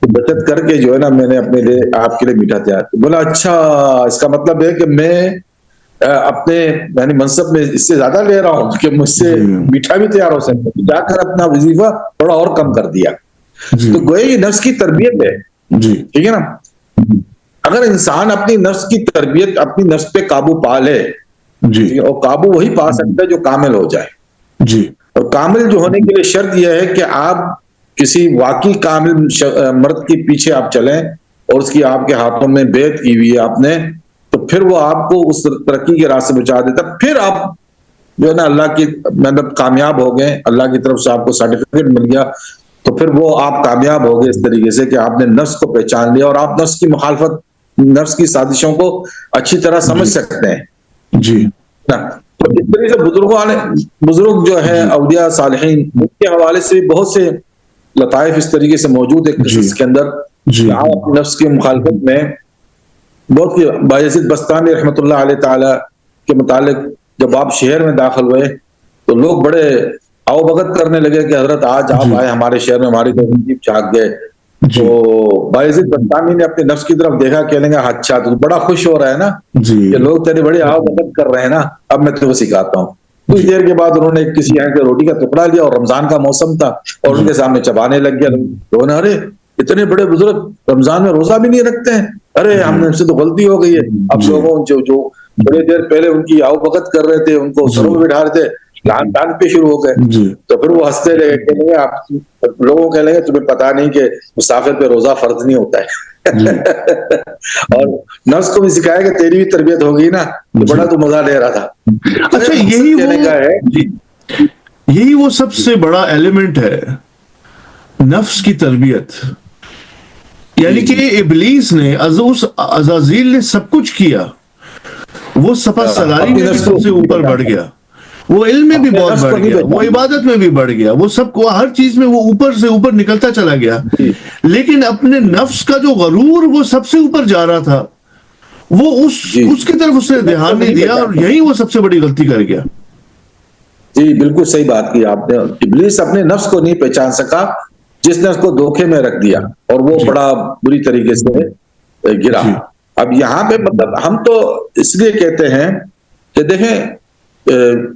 بچت کر کے جو ہے نا میں نے اپنے لیے آپ کے لیے میٹھا تیار کیا۔ بولا اچھا، اس کا مطلب ہے کہ میں اپنے یعنی منصب میں اس سے زیادہ لے رہا ہوں کہ مجھ سے میٹھا بھی تیار ہو سکتا ہے، جا کر اپنا وظیفہ تھوڑا اور کم کر دیا۔ تو گویا یہ نفس کی تربیت ہے، ٹھیک ہے نا۔ اگر انسان اپنی نفس کی تربیت، اپنی نفس پہ قابو پا لے، اور قابو وہی پا سکتا ہے جو کامل ہو جائے، جی اور کامل جو ہونے کے لیے شرط یہ ہے کہ آپ کسی واقعی کامل مرد کے پیچھے آپ چلیں اور اس کی آپ کے ہاتھوں میں بیعت کی ہوئی ہے آپ نے، تو پھر وہ آپ کو اس ترقی کے راستے بچا دیتا، پھر آپ جو ہے نا اللہ کی مطلب کامیاب ہو گئے، اللہ کی طرف سے آپ کو سرٹیفکیٹ مل گیا، تو پھر وہ آپ کامیاب ہو گئے اس طریقے سے کہ آپ نے نفس کو پہچان لیا اور آپ نفس کی مخالفت، نفس کی سازشوں کو اچھی طرح سمجھ سکتے ہیں۔ جی تو اس طریقے سے بزرگ جو ہے اولیاء صالحین، ان کے حوالے سے بہت سے لطائف اس طریقے سے موجود ہے قصص کے اندر، آپ اپنے نفس کی مخالفت میں بہت سی۔ بایزید بستانی رحمۃ اللہ علیہ تعالی کے متعلق جب آپ شہر میں داخل ہوئے تو لوگ بڑے آؤ بھگت کرنے لگے کہ حضرت آج آپ آئے ہمارے شہر میں، ہماری تو چاک گئے۔ تو بایزید بستانی نے اپنے نفس کی طرف دیکھا، کہنے لگا اچھا تو بڑا خوش ہو رہا ہے نا کہ لوگ تیری بڑی آؤ بھگت کر رہے ہیں نا، اب میں تجھے سکھاتا ہوں۔ کچھ دیر کے بعد انہوں نے کسی یہاں کے روٹی کا ٹکڑا لیا اور رمضان کا موسم تھا اور ان کے سامنے چبانے لگ گیا۔ لوگوں نے، ارے اتنے بڑے بزرگ رمضان میں روزہ بھی نہیں رکھتے ہیں، ارے ہم نے سے تو غلطی ہو گئی ہے۔ اب لوگوں جو تھوڑی دیر پہلے ان کی آؤ بھگت کر رہے تھے، ان کو سروں میں بٹھا رہے تھے، لان تان پہ شروع ہو گئے. جی تو پھر وہ ہنستے لگے، کہنے لگے آپ لوگوں کو، کہنے لگے تمہیں پتا نہیں کہ مسافر پہ روزہ فرض نہیں ہوتا ہے. اور نفس کو بھی سکھایا کہ تیری بھی تربیت ہوگی نا، تو بڑا تو مزہ لے رہا تھا. اچھا یہی وہ سب سے بڑا ایلیمنٹ ہے نفس کی تربیت. یعنی کہ ابلیس نے اس عزازیل نے سب کچھ کیا، وہ سپہ سالاری میں بھی سب سے اوپر بڑھ گیا، وہ علم میں بھی بہت بڑھ گیا، وہ عبادت میں بھی بڑھ گیا، وہ سب کو ہر چیز میں وہ اوپر سے اوپر نکلتا چلا گیا. لیکن اپنے نفس کا جو غرور وہ سب سے اوپر جا رہا تھا، وہ اس کی طرف اس نے دھیان نہیں دیا، اور یہی وہ سب سے بڑی غلطی کر گیا. جی بالکل صحیح بات کی آپ نے. ابلیس اپنے نفس کو نہیں پہچان سکا، جس نے اس کو دھوکے میں رکھ دیا، اور وہ بڑا بری طریقے سے گرا. اب یہاں پہ مطلب ہم تو اس لیے کہتے ہیں کہ دیکھیں،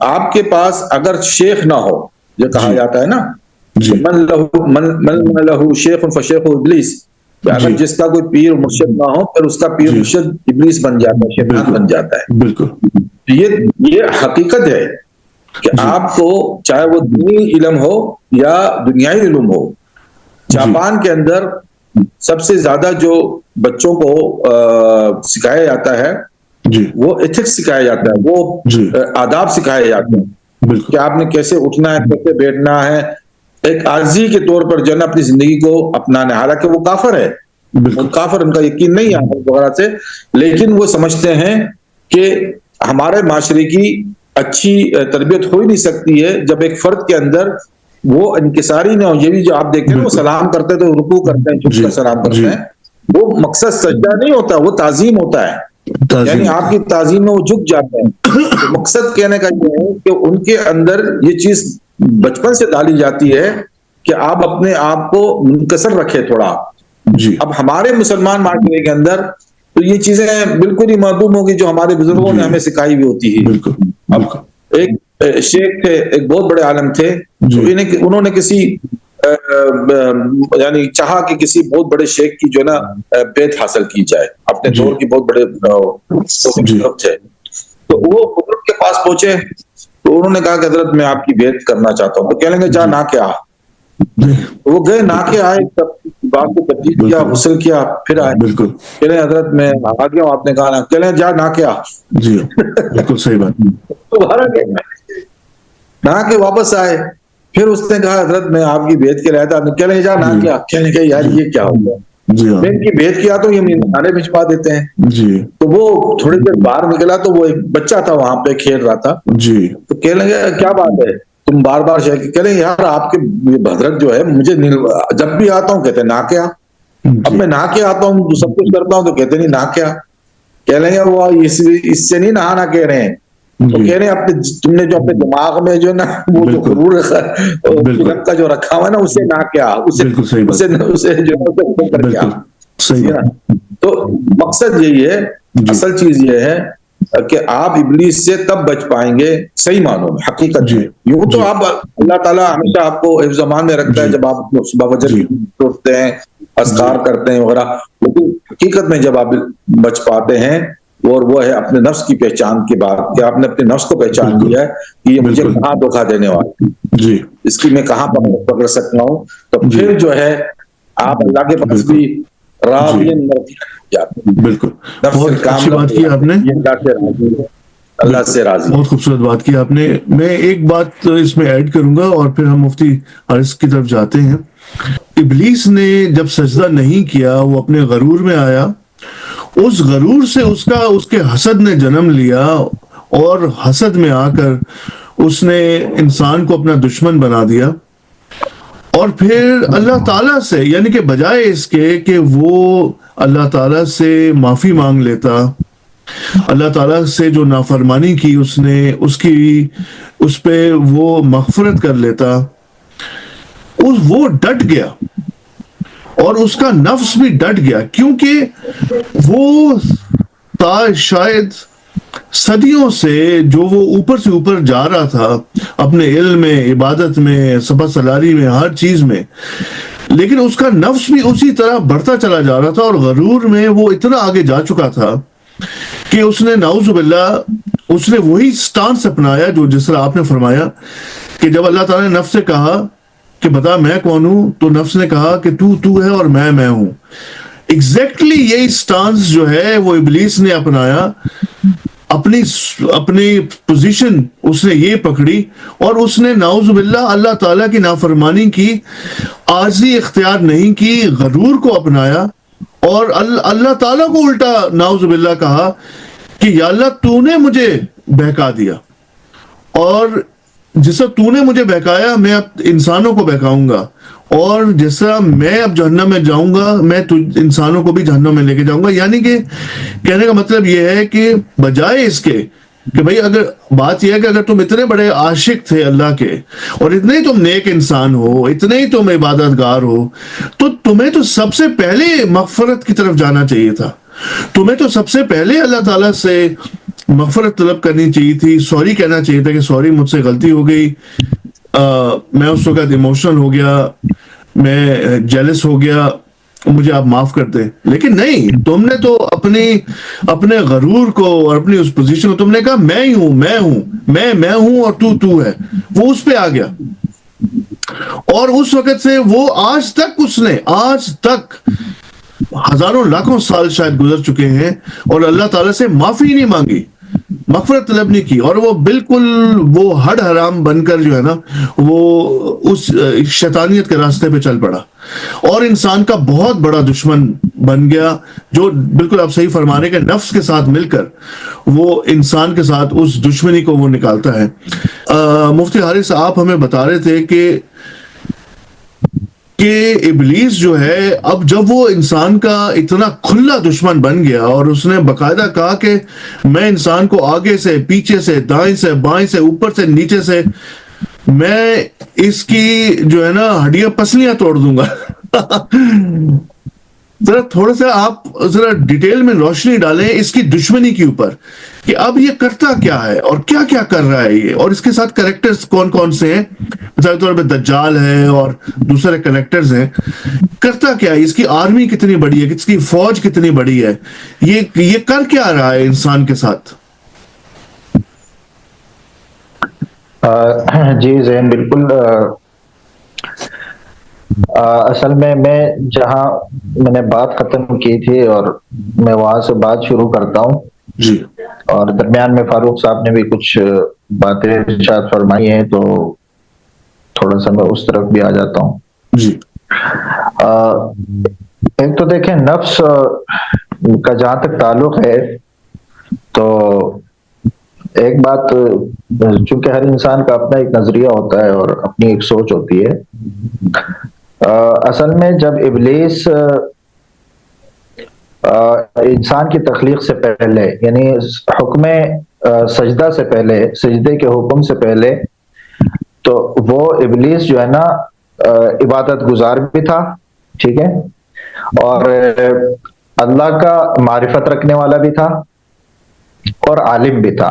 آپ کے پاس اگر شیخ نہ ہو، جو کہا جاتا ہے نا، من لہو شیخ فشیخ ابلیس، اگر جس کا کوئی پیر مرشد نہ ہو، پھر اس کا پیر مرشد ابلیس بن جاتا ہے، شیطان بن جاتا ہے. بالکل یہ حقیقت ہے کہ آپ کو چاہے وہ دینی علم ہو یا دنیائی علم ہو. جاپان کے اندر سب سے زیادہ جو بچوں کو سکھایا جاتا ہے وہ ایتھکس سکھایا جاتا ہے، وہ آداب سکھائے جاتے ہیں کہ آپ نے کیسے اٹھنا ہے، کیسے بیٹھنا ہے، ایک عارضی کے طور پر جو ہے نا اپنی زندگی کو اپنانا ہے. حالانکہ وہ کافر ہے، وہ کافر، ان کا یقین نہیں ہے وغیرہ سے، لیکن وہ سمجھتے ہیں کہ ہمارے معاشرے کی اچھی تربیت ہو ہی نہیں سکتی ہے جب ایک فرد کے اندر وہ انکساری نہ ہو. یہ بھی جو آپ دیکھتے ہیں وہ سلام کرتے ہیں تو رکوع کرتے ہیں، جھک کر سلام کرتے ہیں، وہ مقصد سجدہ نہیں ہوتا، وہ تعظیم ہوتا ہے. یعنی آپ کی تعظیم میں وہ جھک جاتے ہیں. تو مقصد کہنے کا یہ ہے کہ ان کے اندر یہ چیز بچپن سے ڈالی جاتی ہے کہ آپ اپنے آپ کو منکسر رکھے تھوڑا. اب ہمارے مسلمان معاشرے کے اندر تو یہ چیزیں بالکل ہی معدوم ہوگی جو ہمارے بزرگوں نے ہمیں سکھائی ہوئی ہوتی ہے. اب ایک شیخ تھے، ایک بہت بڑے عالم تھے، انہوں نے کسی یعنی چاہا کہ کسی بہت بڑے شیخ کی جو ہے نا بیعت حاصل کی جائے، اپنے دور کی بہت بڑے تھے. تو وہ حضرت کے پاس پہنچے تو انہوں نے کہا کہ حضرت میں آپ کی بیعت کرنا چاہتا ہوں. تو کہہ لیں گے جا نہ کیا. وہ گئے، نہ کے آئے، بات کو تبدیل کیا، غسل کیا، پھر آئے. کہہ لیں حضرت میں آ گیا ہوں، آپ نے کہا نا. کہہ لیں جا نہ کیا. جی بالکل صحیح بات. دوبارہ نہ کے واپس آئے، پھر اس نے کہا حضرت میں آپ کی بیعت کے لیے آیا تھا. کہہ لیں جا نہ کیا. کہنے کہ یار یہ کیا ہو گیا، میں ان کی بیعت کیا تو یہ نانے بھجوا دیتے ہیں. تو وہ تھوڑی دیر باہر نکلا تو وہ ایک بچہ تھا وہاں پہ کھیل رہا تھا. تو کہنے لگے کیا بات ہے تم بار بار کہہ لیں یار آپ کے حضرت جو ہے مجھے جب بھی آتا ہوں کہتے ہیں نہ کیا. اب میں نہ کے آتا ہوں سب کچھ کرتا ہوں تو کہتے نہیں نہ کیا. کہہ لیں گے وہ اس سے نہیں نہانا کہہ رہے ہیں، تو کہہ رہے ہیں تم نے جو اپنے دماغ میں جو نا وہ جو غرور کا جو رکھا ہوا ہے نا اسے نہ کیا، اسے جو کر کیا. تو مقصد یہی ہے، اصل چیز یہ ہے کہ آپ ابلیس سے تب بچ پائیں گے صحیح معنوں میں، حقیقت میں. یوں تو آپ اللہ تعالیٰ ہمیشہ آپ کو حفظ امان میں رکھتا ہے جب آپ صبح فجر اٹھتے ہیں، اذکار کرتے ہیں وغیرہ، لیکن حقیقت میں جب آپ بچ پاتے ہیں اور وہ ہے اپنے نفس کی پہچان کے بعد کہ آپ نے اپنے نفس کو پہچان لیا ہے کہ یہ مجھے کہاں دھوکہ دینے والا ہے، اس کی میں کہاں پکڑ سکتا ہوں. تو پھر جو ہے آپ اللہ کے پاس بھی بالکل. بہت اچھی بات کی آپ نے، اللہ سے راضی. بہت خوبصورت بات کی آپ نے. میں ایک بات اس میں ایڈ کروں گا اور پھر ہم مفتی حارث کی طرف جاتے ہیں. ابلیس نے جب سجدہ نہیں کیا، وہ اپنے غرور میں آیا، اس غرور سے اس کے حسد نے جنم لیا، اور حسد میں آ کر اس نے انسان کو اپنا دشمن بنا دیا. اور پھر اللہ تعالیٰ سے، یعنی کہ بجائے اس کے کہ وہ اللہ تعالیٰ سے معافی مانگ لیتا، اللہ تعالیٰ سے جو نافرمانی کی اس نے، اس پہ وہ مغفرت کر لیتا، وہ ڈٹ گیا اور اس کا نفس بھی ڈٹ گیا، کیونکہ وہ شاید صدیوں سے جو وہ اوپر سے اوپر جا رہا تھا اپنے علم میں، عبادت میں، سپہ سالاری میں، ہر چیز میں، لیکن اس کا نفس بھی اسی طرح بڑھتا چلا جا رہا تھا، اور غرور میں وہ اتنا آگے جا چکا تھا کہ اس نے نعوذ باللہ اس نے وہی سٹانس اپنایا جو جس طرح آپ نے فرمایا کہ جب اللہ تعالیٰ نے نفس سے کہا کہ بتا میں کون ہوں، تو نفس نے کہا کہ تو ہے اور میں ہوں. ایگزیکٹلی یہی سٹانس جو ہے وہ ابلیس نے اپنایا، اپنی پوزیشن اس نے یہ پکڑی، اور اس نے نعوذ باللہ اللہ تعالیٰ کی نافرمانی کی، عاجزی اختیار نہیں کی، غرور کو اپنایا، اور اللہ تعالیٰ کو الٹا نعوذ باللہ کہا کہ یا اللہ تو نے مجھے بہکا دیا، اور جس طرح تو نے مجھے بہکایا میں اب انسانوں کو بہکاؤں گا، اور جس طرح میں اب جہنم میں جاؤں گا میں انسانوں کو بھی جہنم میں لے کے جاؤں گا. یعنی کہ کہنے کا مطلب یہ ہے کہ بجائے اس کے کہ بھئی اگر بات یہ ہے کہ اگر تم اتنے بڑے عاشق تھے اللہ کے، اور اتنے ہی تم نیک انسان ہو، اتنے ہی تم عبادت گار ہو، تو تمہیں تو سب سے پہلے مغفرت کی طرف جانا چاہیے تھا. تمہیں تو سب سے پہلے اللہ تعالیٰ سے مغفرت طلب کرنی چاہیے تھی، سوری کہنا چاہیے تھا کہ سوری مجھ سے غلطی ہو گئی، میں اس وقت ایموشنل ہو گیا، میں جیلس ہو گیا، مجھے آپ معاف کر دیں. لیکن نہیں، تم نے تو اپنے غرور کو اور اپنی اس پوزیشن کو تم نے کہا میں ہی ہوں، میں ہوں اور تو ہے، وہ اس پہ آ گیا. اور اس وقت سے وہ آج تک ہزاروں لاکھوں سال شاید گزر چکے ہیں اور اللہ تعالیٰ سے معافی نہیں مانگی، مغفرت طلب نہیں کی، اور وہ بالکل وہ ہڈ حرام بن کر جو ہے نا وہ اس شیطانیت کے راستے پہ چل پڑا، اور انسان کا بہت بڑا دشمن بن گیا، جو بالکل آپ صحیح فرما رہے ہیں کہ نفس کے ساتھ مل کر وہ انسان کے ساتھ اس دشمنی کو وہ نکالتا ہے. مفتی حارث آپ ہمیں بتا رہے تھے کہ ابلیس جو ہے اب جب وہ انسان کا اتنا کھلا دشمن بن گیا، اور اس نے باقاعدہ کہا کہ میں انسان کو آگے سے، پیچھے سے، دائیں سے، بائیں سے، اوپر سے، نیچے سے میں اس کی جو ہے نا ہڈیاں پسلیاں توڑ دوں گا. ذرا تھوڑا سا آپ ذرا ڈیٹیل میں روشنی ڈالیں اس کی دشمنی کے اوپر کہ اب یہ کرتا کیا ہے اور کیا کیا کر رہا ہے یہ، اور اس کے ساتھ کریکٹرز کون کون سے ہیں. مثال طور پہ دجال ہے اور دوسرے کریکٹرز ہیں. کرتا کیا ہے، اس کی آرمی کتنی بڑی ہے، اس کی فوج کتنی بڑی ہے، یہ کر کیا رہا ہے انسان کے ساتھ. جی زین، بالکل. اصل میں جہاں میں نے بات ختم کی تھی اور میں وہاں سے بات شروع کرتا ہوں جی، اور درمیان میں فاروق صاحب نے بھی کچھ باتیں ارشاد فرمائی ہیں، تو تھوڑا سا میں اس طرف بھی آ جاتا ہوں. جی، ایک تو دیکھیں نفس کا جہاں تک تعلق ہے، تو ایک بات، چونکہ ہر انسان کا اپنا ایک نظریہ ہوتا ہے اور اپنی ایک سوچ ہوتی ہے. اصل میں جب ابلیس انسان کی تخلیق سے پہلے، یعنی حکم سجدہ سے پہلے، سجدے کے حکم سے پہلے، تو وہ ابلیس جو ہے نا عبادت گزار بھی تھا، ٹھیک ہے، اور اللہ کا معرفت رکھنے والا بھی تھا، اور عالم بھی تھا.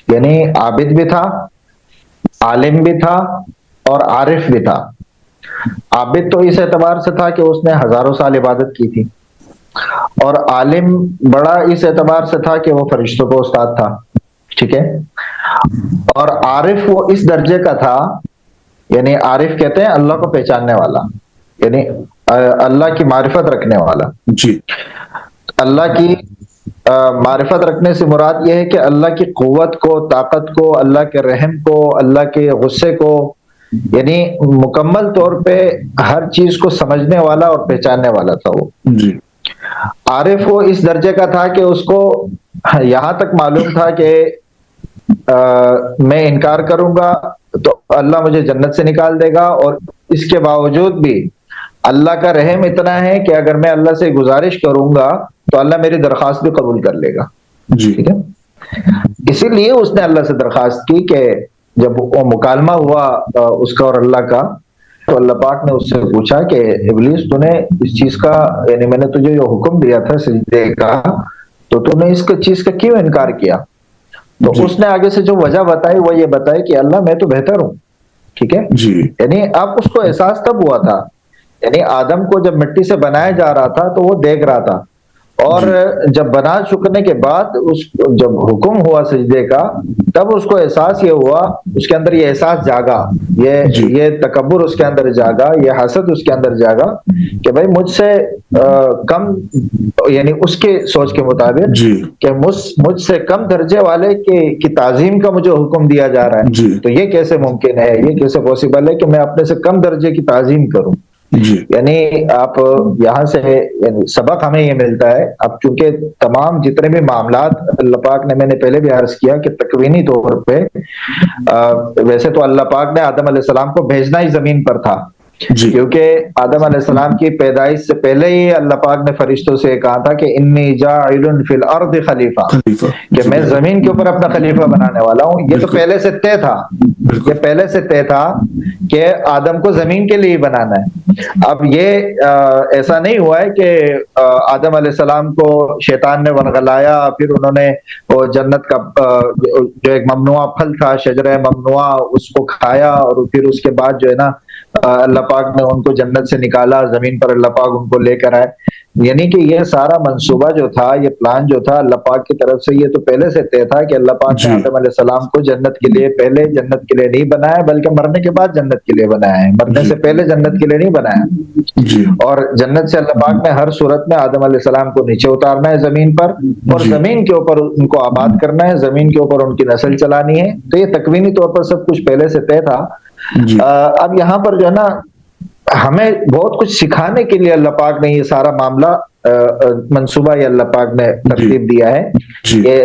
یعنی عابد بھی تھا، عالم بھی تھا، اور عارف بھی تھا. عابد تو اس اعتبار سے تھا کہ اس نے ہزاروں سال عبادت کی تھی، اور عالم بڑا اس اعتبار سے تھا کہ وہ فرشتوں کا استاد تھا، ٹھیک ہے. اور عارف وہ اس درجے کا تھا، یعنی عارف کہتے ہیں اللہ کو پہچاننے والا، یعنی اللہ کی معرفت رکھنے والا. جی، اللہ کی معرفت رکھنے سے مراد یہ ہے کہ اللہ کی قوت کو، طاقت کو، اللہ کے رحم کو، اللہ کے غصے کو، یعنی مکمل طور پہ ہر چیز کو سمجھنے والا اور پہچاننے والا تھا وہ. جی، عارف وہ اس درجے کا تھا کہ اس کو یہاں تک معلوم تھا کہ میں انکار کروں گا تو اللہ مجھے جنت سے نکال دے گا، اور اس کے باوجود بھی اللہ کا رحم اتنا ہے کہ اگر میں اللہ سے گزارش کروں گا تو اللہ میری درخواست بھی قبول کر لے گا. جی، ٹھیک ہے. اسی لیے اس نے اللہ سے درخواست کی کہ جب وہ مکالمہ ہوا اس کا اور اللہ کا، تو اللہ پاک نے اس سے پوچھا کہ ابلیس تو نے اس چیز کا، یعنی میں نے تجھے جو حکم دیا تھا سجدے کا، تو تو نے اس چیز کا کیوں انکار کیا؟ تو جی، اس نے آگے سے جو وجہ بتائی وہ یہ بتائی کہ اللہ میں تو بہتر ہوں، ٹھیک ہے. جی، یعنی اب اس کو احساس تب ہوا تھا، یعنی آدم کو جب مٹی سے بنایا جا رہا تھا تو وہ دیکھ رہا تھا، اور جب بنا چکنے کے بعد جب حکم ہوا سجدے کا، تب اس کو احساس یہ ہوا، اس کے اندر یہ احساس جاگا، یہ تکبر اس کے اندر جاگا، یہ حسد اس کے اندر جاگا کہ بھائی مجھ سے کم، یعنی اس کے سوچ کے مطابق کہ مجھ سے کم درجے والے کی تعظیم کا مجھے حکم دیا جا رہا ہے، تو یہ کیسے ممکن ہے، یہ کیسے پاسبل ہے کہ میں اپنے سے کم درجے کی تعظیم کروں؟ یعنی آپ یہاں سے سبق ہمیں یہ ملتا ہے. اب چونکہ تمام جتنے بھی معاملات اللہ پاک نے، میں نے پہلے بھی عرض کیا کہ تکوینی طور پہ ویسے تو اللہ پاک نے آدم علیہ السلام کو بھیجنا ہی زمین پر تھا، کیونکہ آدم علیہ السلام کی پیدائش سے پہلے ہی اللہ پاک نے فرشتوں سے کہا تھا کہ انی جاعل فی الارض خلیفہ، کہ میں زمین کے اوپر اپنا خلیفہ بنانے والا ہوں. یہ تو پہلے سے طے تھا، یہ پہلے سے طے تھا کہ آدم کو زمین کے لیے بنانا ہے. اب یہ ایسا نہیں ہوا ہے کہ آدم علیہ السلام کو شیطان نے ورغلایا، پھر انہوں نے وہ جنت کا جو ایک ممنوع پھل تھا، شجرہ ممنوع، اس کو کھایا، اور پھر اس کے بعد جو ہے نا اللہ پاک نے ان کو جنت سے نکالا، زمین پر اللہ پاک ان کو لے کر آئے. یعنی کہ یہ سارا منصوبہ جو تھا، یہ پلان جو تھا اللہ پاک کی طرف سے، یہ تو پہلے سے طے تھا کہ اللہ پاک نے آدم علیہ السلام کو جنت کے لیے، پہلے جنت کے لیے نہیں بنایا بلکہ مرنے کے بعد جنت کے لیے بنایا ہے، مرنے سے پہلے جنت کے لیے نہیں بنایا. اور جنت سے اللہ پاک نے ہر صورت میں آدم علیہ السلام کو نیچے اتارنا ہے زمین پر، اور زمین کے اوپر ان کو آباد کرنا ہے، زمین کے اوپر ان کی نسل چلانی ہے. تو یہ تکوینی طور پر سب کچھ پہلے سے طے تھا. اب یہاں پر جو ہے نا ہمیں بہت کچھ سکھانے کے لیے اللہ پاک نے یہ سارا معاملہ منصوبہ یہ اللہ پاک نے ترتیب دیا ہے کہ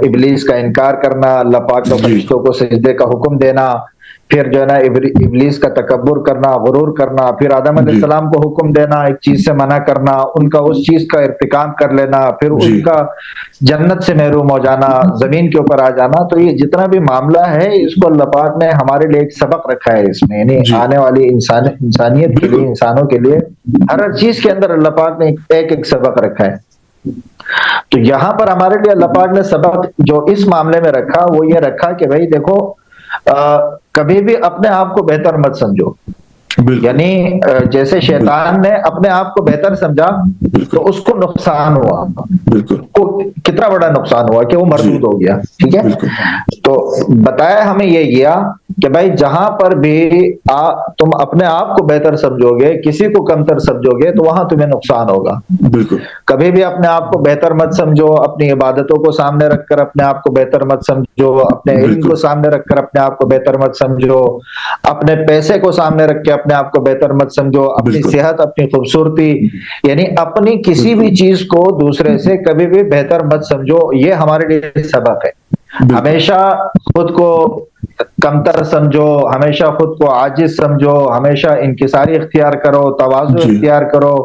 ابلیس کا انکار کرنا، اللہ پاک کا فرشتوں کو سجدے کا حکم دینا، پھر جو ہے نا ابلیس کا تکبر کرنا، غرور کرنا، پھر آدم علیہ السلام کو حکم دینا ایک چیز سے منع کرنا، ان کا اس چیز کا ارتکاب کر لینا، پھر ان کا جنت سے محروم ہو جانا، زمین کے اوپر آ جانا. تو یہ جتنا بھی معاملہ ہے اس کو اللہ پاک نے ہمارے لیے ایک سبق رکھا ہے اس میں، یعنی آنے والی انسانیت کے لیے، انسانوں کے لیے ہر چیز کے اندر اللہ پاک نے ایک ایک سبق رکھا ہے. تو یہاں پر ہمارے لیے اللہ پاک نے سبق جو اس معاملے میں رکھا وہ یہ رکھا کہ بھائی دیکھو، کبھی بھی اپنے آپ کو بہتر مت سمجھو. یعنی جیسے شیطان نے اپنے آپ کو بہتر سمجھا تو اس کو نقصان ہوا، کو کتنا بڑا نقصان ہوا کہ وہ مردود ہو گیا. ٹھیک ہے، تو بتایا ہمیں یہ گیا کہ بھائی جہاں پر بھی تم اپنے آپ کو بہتر سمجھو گے، کسی کو کمتر سمجھو گے، تو وہاں تمہیں نقصان ہوگا. کبھی بھی اپنے آپ کو بہتر مت سمجھو، اپنی عبادتوں کو سامنے رکھ کر اپنے آپ کو بہتر مت سمجھو، اپنے علم کو سامنے رکھ کر اپنے آپ کو بہتر مت سمجھو، اپنے پیسے کو سامنے رکھ کے اپنے آپ کو بہتر مت سمجھو، اپنی صحت، اپنی خوبصورتی، یعنی اپنی کسی بھی چیز کو دوسرے سے کبھی بھی بہتر مت سمجھو. یہ ہمارے لیے سبق ہے. ہمیشہ خود کو کمتر سمجھو، ہمیشہ خود کو عاجز سمجھو، ہمیشہ انکساری اختیار کرو، تواضع اختیار کرو،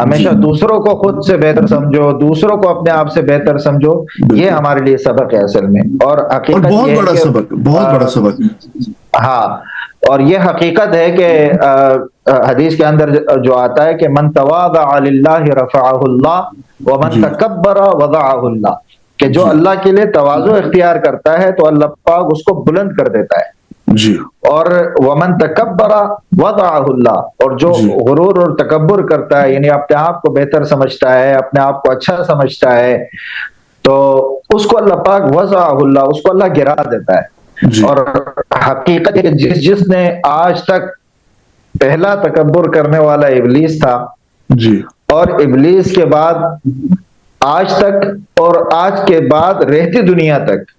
ہمیشہ دوسروں کو خود سے بہتر سمجھو، دوسروں کو اپنے آپ سے بہتر سمجھو. یہ ہمارے لیے سبق ہے اصل میں، اور حقیقت بہت بڑا سبق، بہت بڑا سبق. ہاں، اور یہ حقیقت ہے کہ حدیث کے اندر جو آتا ہے کہ من تواضع للہ رفعہ اللہ ومن تکبر وضعہ اللہ، کہ جو اللہ کے لیے تواضع اختیار کرتا ہے تو اللہ پاک اس کو بلند کر دیتا ہے. اور ومن تکبر وضعہ اللہ، اور جو غرور اور تکبر کرتا ہے، یعنی اپنے آپ کو بہتر سمجھتا ہے، اپنے آپ کو اچھا سمجھتا ہے، تو اس کو اللہ پاک وضعہ اللہ، اس کو اللہ گرا دیتا ہے. اور حقیقت ہے کہ جس نے آج تک پہلا تکبر کرنے والا ابلیس تھا، اور ابلیس کے بعد آج تک اور آج کے بعد رہتی دنیا تک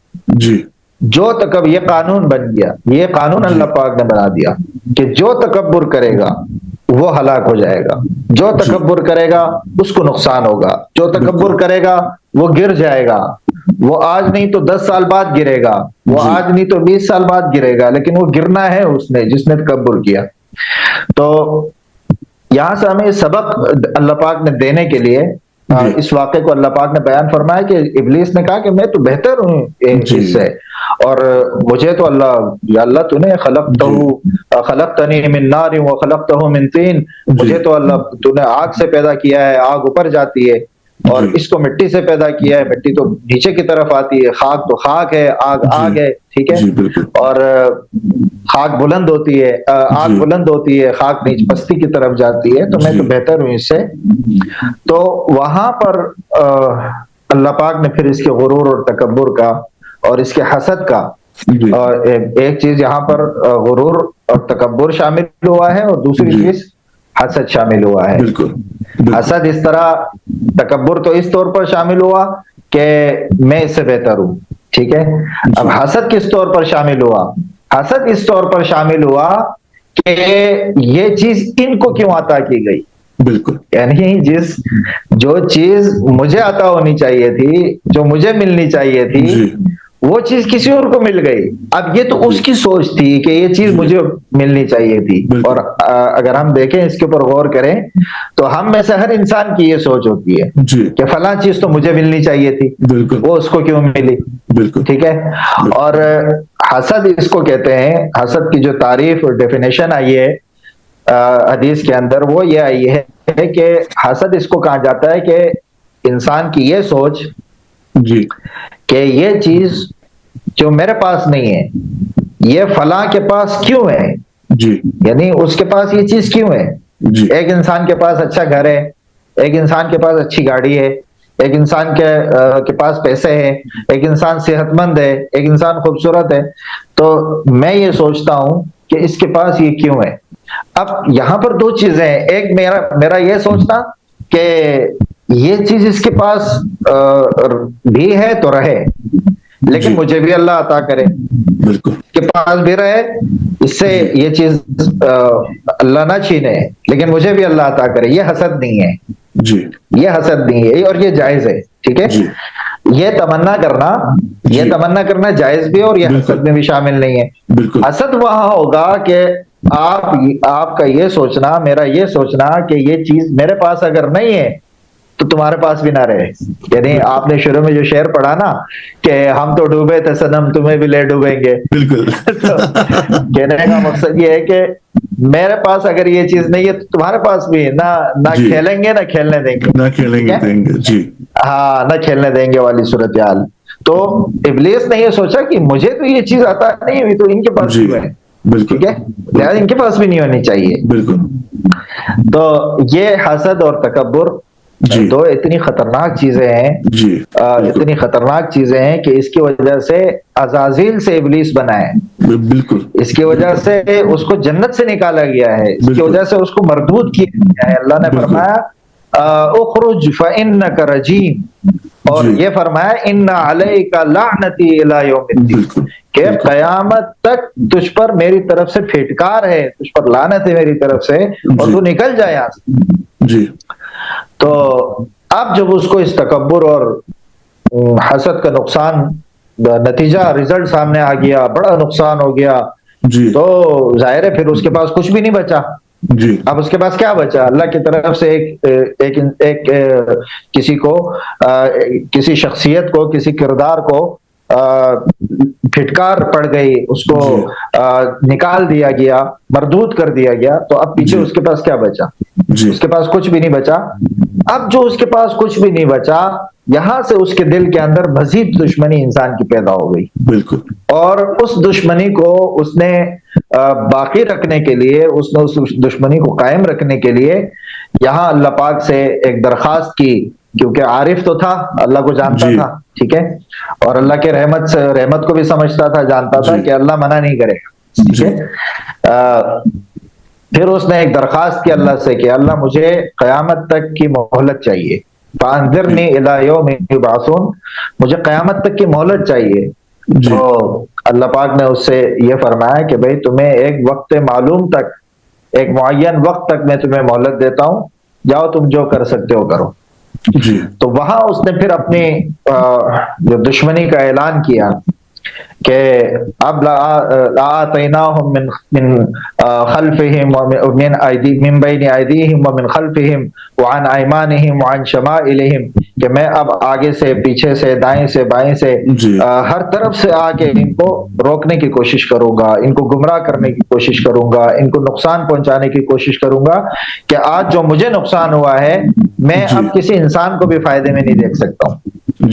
جو تکبر، یہ قانون بن گیا، یہ قانون اللہ پاک نے بنا دیا کہ جو تکبر کرے گا وہ ہلاک ہو جائے گا، جو تکبر کرے گا اس کو نقصان ہوگا، جو تکبر کرے گا وہ گر جائے گا. وہ آج نہیں تو 10 سال بعد گرے گا، وہ آج نہیں تو 20 سال بعد گرے گا، لیکن وہ گرنا ہے اس نے، جس نے تکبر کیا. تو یہاں سے ہمیں سبق اللہ پاک نے دینے کے لیے اس واقعے کو اللہ پاک نے بیان فرمایا کہ ابلیس نے کہا کہ میں تو بہتر ہوں اس سے، اور مجھے تو یا اللہ تو نے خلقتنی من نار وخلقتہ من طین، مجھے تو اللہ تو نے آگ سے پیدا کیا ہے، آگ اوپر جاتی ہے، اور اس کو مٹی سے پیدا کیا ہے، مٹی تو نیچے کی طرف آتی ہے، خاک تو خاک ہے، آگ آگ ہے. ٹھیک ہے, جی بالکل. اور خاک بلند ہوتی ہے, آگ جی. بلند ہوتی ہے, خاک نیچ پستی کی طرف جاتی ہے, تو میں جی. تو بہتر ہوں اس سے. تو وہاں پر اللہ پاک نے پھر اس کے غرور اور تکبر کا اور اس کے حسد کا, جی. ایک چیز یہاں پر غرور اور تکبر شامل ہوا ہے, اور دوسری جی. چیز حسد شامل ہوا ہے. بالکل بالکل. حسد اس طرح, تکبر تو اس طور پر شامل ہوا کہ میں اس سے بہتر ہوں, ٹھیک ہے. اب جی. حسد کس طور پر شامل ہوا؟ حسد اس طور پر شامل ہوا کہ یہ چیز ان کو کیوں عطا کی گئی, بالکل. یعنی جو چیز مجھے عطا ہونی چاہیے تھی, جو مجھے ملنی چاہیے تھی, جی. وہ چیز کسی اور کو مل گئی. اب یہ تو اس جی. کی سوچ تھی کہ یہ چیز جی. مجھے ملنی چاہیے تھی. اور بالکل. اگر ہم دیکھیں, اس کے اوپر غور کریں, تو ہم میں سے ہر انسان کی یہ سوچ ہوتی ہے جی. کہ فلاں چیز تو مجھے ملنی چاہیے تھی, بالکل. وہ اس کو کیوں ملی, بالکل. ٹھیک ہے. اور حسد اس کو کہتے ہیں, حسد کی جو تعریف اور ڈیفینیشن آئی ہے حدیث کے اندر, وہ یہ آئی ہے کہ حسد اس کو کہا جاتا ہے کہ انسان کی یہ سوچ جی. کہ یہ چیز جو میرے پاس نہیں ہے, یہ فلاں کے پاس کیوں ہے, جی. یعنی اس کے پاس یہ چیز کیوں ہے. جی. ایک انسان کے پاس اچھا گھر ہے, ایک انسان کے پاس اچھی گاڑی ہے, ایک انسان کے پاس پیسے ہیں, ایک انسان صحت مند ہے, ایک انسان خوبصورت ہے, تو میں یہ سوچتا ہوں کہ اس کے پاس یہ کیوں ہے. اب یہاں پر دو چیزیں ہیں, ایک میرا یہ سوچنا کہ یہ چیز اس کے پاس بھی ہے تو رہے, لیکن جی. مجھے بھی اللہ عطا کرے, بالکل. کے پاس بھی رہے, اس سے جی. یہ چیز اللہ نہ چھینے, لیکن مجھے بھی اللہ عطا کرے. یہ حسد نہیں ہے, جی. یہ حسد نہیں ہے, اور یہ جائز ہے, ٹھیک ہے. جی. یہ تمنا کرنا, یہ جی. تمنا کرنا جائز بھی ہے, اور یہ بالکل. حسد میں بھی شامل نہیں ہے. بالکل. حسد وہاں ہوگا کہ آپ کا یہ سوچنا, میرا یہ سوچنا کہ یہ چیز میرے پاس اگر نہیں ہے تو تمہارے پاس بھی نہ رہے. یعنی بالکل. آپ نے شروع میں جو شعر پڑھا نا کہ ہم تو ڈوبے تھے صنم تمہیں بھی لے ڈوبیں گے, بالکل. تو کہنے کا مقصد یہ ہے کہ میرے پاس اگر یہ چیز نہیں ہے تو تمہارے پاس بھی نہ جی. کھیلیں گے نہ کھیلنے دیں گے, نہ کھیلیں ٹھیک گے ہے. دیں گے. جی. ہاں, نہ کھیلنے دیں گے والی صورتحال. تو ابلیس نے یہ سوچا کہ مجھے تو یہ چیز عطا نہیں ہوئی, تو ان کے پاس جی. کیوں ہے, بالکل. ٹھیک ہے, لہٰذا ان بالکل. کے پاس بھی نہیں ہونی چاہیے. بالکل. تو یہ حسد اور تکبر جی. دو اتنی خطرناک چیزیں ہیں, جی. بالکل. اتنی خطرناک چیزیں ہیں کہ اس کی وجہ سے عزازیل سے ابلیس بنا ہے, بالکل. اس کی وجہ سے اس کو جنت سے نکالا گیا ہے, اس کی بالکل. وجہ سے اس کو مردود کیا گیا ہے. اللہ نے بالکل. فرمایا اخرج فإنک رجیم, اور جی. یہ فرمایا ان علیک لعنتی الی یوم الدین, بالکل. کہ بالکل. قیامت تک تجھ پر میری طرف سے پھٹکار ہے, تجھ پر لعنت ہے میری طرف سے, اور جی. تو نکل جائے یہاں سے. جی. تو اب جب اس کو اس تکبر اور حسد کا نقصان نتیجہ رزلٹ سامنے آ گیا, بڑا نقصان ہو گیا, جی. تو ظاہر ہے پھر اس کے پاس کچھ بھی نہیں بچا. جی. اب اس کے پاس کیا بچا؟ اللہ کی طرف سے ایک کسی کو, کسی شخصیت کو, کسی کردار کو پھٹکار پڑ گئی, اس کو جی. نکال دیا گیا, مردود کر دیا گیا, تو اب پیچھے جی. اس کے پاس کیا بچا؟ جی. اس کے پاس کچھ بھی نہیں بچا. اب جو اس کے پاس کچھ بھی نہیں بچا, یہاں سے اس کے دل کے اندر مزید دشمنی انسان کی پیدا ہو گئی, بالکل. اور اس دشمنی کو اس نے باقی رکھنے کے لیے, اس نے اس دشمنی کو قائم رکھنے کے لیے یہاں اللہ پاک سے ایک درخواست کی, کیونکہ عارف تو تھا, اللہ کو جانتا جی. تھا, ٹھیک ہے, اور اللہ کے رحمت کو بھی سمجھتا تھا, جانتا تھا جی. کہ اللہ منع نہیں کرے گا, ٹھیک جی. ہے. پھر اس نے ایک درخواست کی اللہ سے کہ اللہ مجھے قیامت تک کی مہلت چاہیے, فانذرنی الی یوم یبعثون, مجھے قیامت تک کی مہلت چاہیے. جی. تو اللہ پاک نے اس سے یہ فرمایا کہ بھئی تمہیں ایک وقت معلوم تک, ایک معین وقت تک میں تمہیں مہلت دیتا ہوں, جاؤ تم جو کر سکتے ہو کرو. جی. تو وہاں اس نے پھر اپنی جو دشمنی کا اعلان کیا کہ اب لآتیناہم من خلفہم من بین ایدیہم ومن خلفہم وعن ایمانہم وعن شمائلہم, کہ میں اب آگے سے, پیچھے سے, دائیں سے, بائیں سے, جی. ہر طرف سے آ کے ان کو روکنے کی کوشش کروں گا, ان کو گمراہ کرنے کی کوشش کروں گا, ان کو نقصان پہنچانے کی کوشش کروں گا, کہ آج جو مجھے نقصان ہوا ہے میں جی. اب کسی انسان کو بھی فائدے میں نہیں دیکھ سکتا ہوں.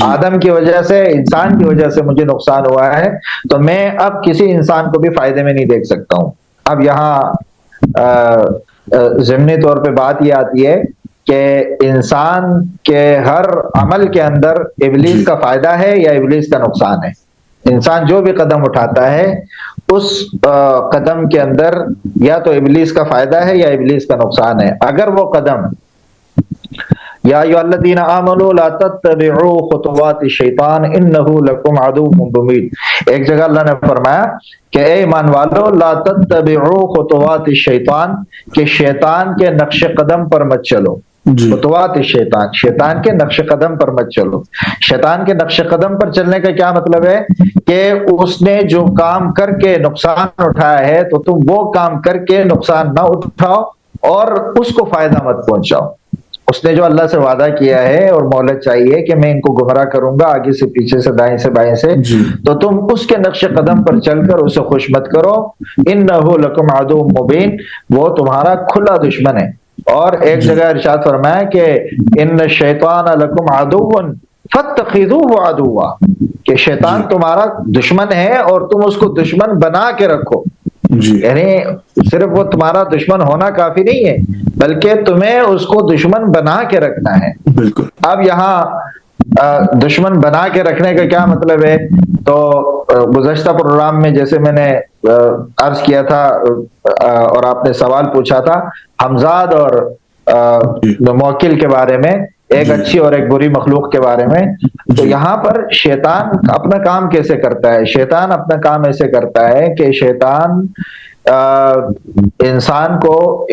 آدم کی وجہ سے، انسان کی وجہ سے مجھے نقصان ہوا ہے، تو میں اب کسی انسان کو بھی فائدے میں نہیں دیکھ سکتا ہوں۔ اب یہاں ضمنی طور پہ بات یہ آتی ہے کہ انسان کے ہر عمل کے اندر ابلیس کا فائدہ ہے یا ابلیس کا نقصان ہے۔ انسان جو بھی قدم اٹھاتا ہے اس قدم کے اندر یا تو ابلیس کا فائدہ ہے یا ابلیس کا نقصان ہے۔ اگر وہ قدم یا ایھا الذین آمنوا لا تتبعوا خطوات الشیطان انہ لکم عدو مبین، ایک جگہ اللہ نے فرمایا کہ اے ایمان والو لا تتبعوا خطوات الشیطان، کہ شیطان کے نقش قدم پر مت چلو۔ خطوات الشیطان، شیطان کے نقش قدم پر مت چلو۔ شیطان کے نقش قدم پر چلنے کا کیا مطلب ہے کہ اس نے جو کام کر کے نقصان اٹھایا ہے تو تم وہ کام کر کے نقصان نہ اٹھاؤ اور اس کو فائدہ مت پہنچاؤ۔ اس نے جو اللہ سے وعدہ کیا ہے اور مہلت چاہیے کہ میں ان کو گمراہ کروں گا آگے سے پیچھے سے دائیں سے بائیں سے، تو تم اس کے نقش قدم پر چل کر اسے خوش مت کرو۔ انہ لکم عدو مبین، وہ تمہارا کھلا دشمن ہے۔ اور ایک جگہ ارشاد فرمایا کہ ان الشیطان لکم عدو فاتخذوہ عدوا، کہ شیطان تمہارا دشمن ہے اور تم اس کو دشمن بنا کے رکھو۔ یعنی صرف وہ تمہارا دشمن ہونا کافی نہیں ہے بلکہ تمہیں اس کو دشمن بنا کے رکھنا ہے۔ بالکل۔ اب یہاں دشمن بنا کے رکھنے کا کیا مطلب ہے؟ تو گزشتہ پروگرام میں جیسے میں نے عرض کیا تھا اور آپ نے سوال پوچھا تھا حمزاد اور موکل کے بارے میں، ایک اچھی اور ایک بری مخلوق کے بارے میں، تو یہاں پر شیطان اپنا کام کیسے کرتا ہے؟ شیطان اپنا کام ایسے کرتا ہے کہ شیطان انسان کو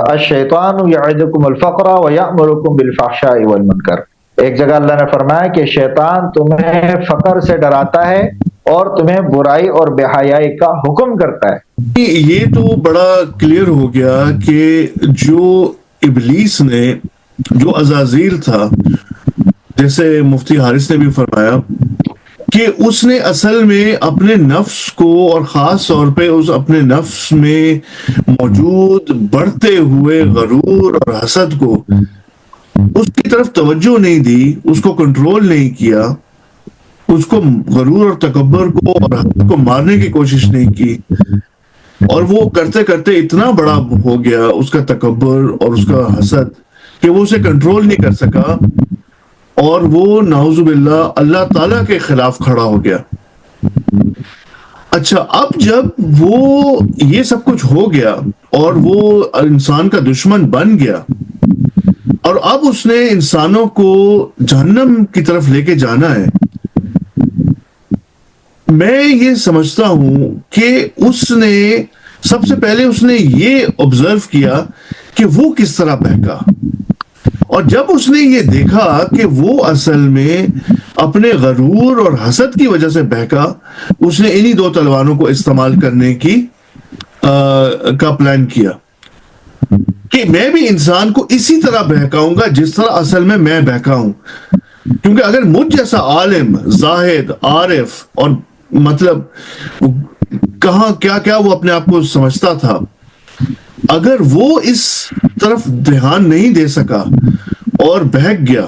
الشیطان یعدکم الفقر ویأمرکم بالفحشاء والمنکر، ایک جگہ اللہ نے فرمایا کہ شیطان تمہیں فقر سے ڈراتا ہے اور تمہیں برائی اور بے حیائی کا حکم کرتا ہے۔ یہ تو بڑا کلیئر ہو گیا کہ جو ابلیس نے، جو عزازیل تھا، جیسے مفتی حارث نے بھی فرمایا کہ اس نے اصل میں اپنے نفس کو اور خاص طور پہ اس اپنے نفس میں موجود بڑھتے ہوئے غرور اور حسد کو، اس کی طرف توجہ نہیں دی، اس کو کنٹرول نہیں کیا، اس کو غرور اور تکبر کو اور حسد کو مارنے کی کوشش نہیں کی، اور وہ کرتے کرتے اتنا بڑا ہو گیا اس کا تکبر اور اس کا حسد کہ وہ اسے کنٹرول نہیں کر سکا، اور وہ نعوذ باللہ اللہ تعالیٰ کے خلاف کھڑا ہو گیا۔ اچھا، اب جب وہ یہ سب کچھ ہو گیا اور وہ انسان کا دشمن بن گیا اور اب اس نے انسانوں کو جہنم کی طرف لے کے جانا ہے، میں یہ سمجھتا ہوں کہ اس نے سب سے پہلے اس نے یہ آبزرو کیا کہ وہ کس طرح بہکا، اور جب اس نے یہ دیکھا کہ وہ اصل میں اپنے غرور اور حسد کی وجہ سے بہکا، اس نے انہی دو تلواروں کو استعمال کرنے کا پلان کیا کہ میں بھی انسان کو اسی طرح بہکاؤں گا جس طرح اصل میں بہکا ہوں، کیونکہ اگر مجھ جیسا عالم، زاہد، عارف، اور مطلب کہاں کیا کیا وہ اپنے آپ کو سمجھتا تھا، اگر وہ اس طرف دھیان نہیں دے سکا اور بہک گیا،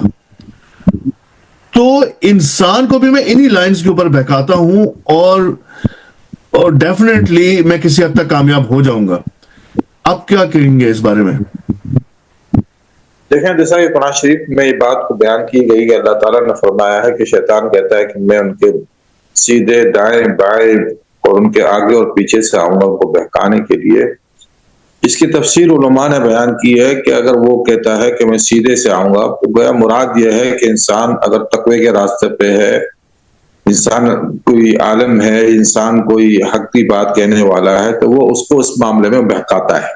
تو انسان کو بھی میں انہی لائنز کے اوپر بہکاتا ہوں اور ڈیفینیٹلی میں کسی حد تک کامیاب ہو جاؤں گا۔ آپ کیا کہیں گے اس بارے میں؟ دیکھیں، جیسا کہ قرآن شریف میں یہ بات کو بیان کی گئی کہ اللہ تعالیٰ نے فرمایا ہے کہ شیطان کہتا ہے کہ میں ان کے سیدھے، دائیں، بائیں اور ان کے آگے اور پیچھے سے آؤں گا ان کو بہکانے کے لیے۔ اس کی تفسیر علماء نے بیان کی ہے کہ اگر وہ کہتا ہے کہ میں سیدھے سے آؤں گا تو گویا مراد یہ ہے کہ انسان اگر تقوی کے راستے پہ ہے، انسان کوئی عالم ہے، انسان کوئی حق کی بات کہنے والا ہے، تو وہ اس کو اس معاملے میں بہکاتا ہے۔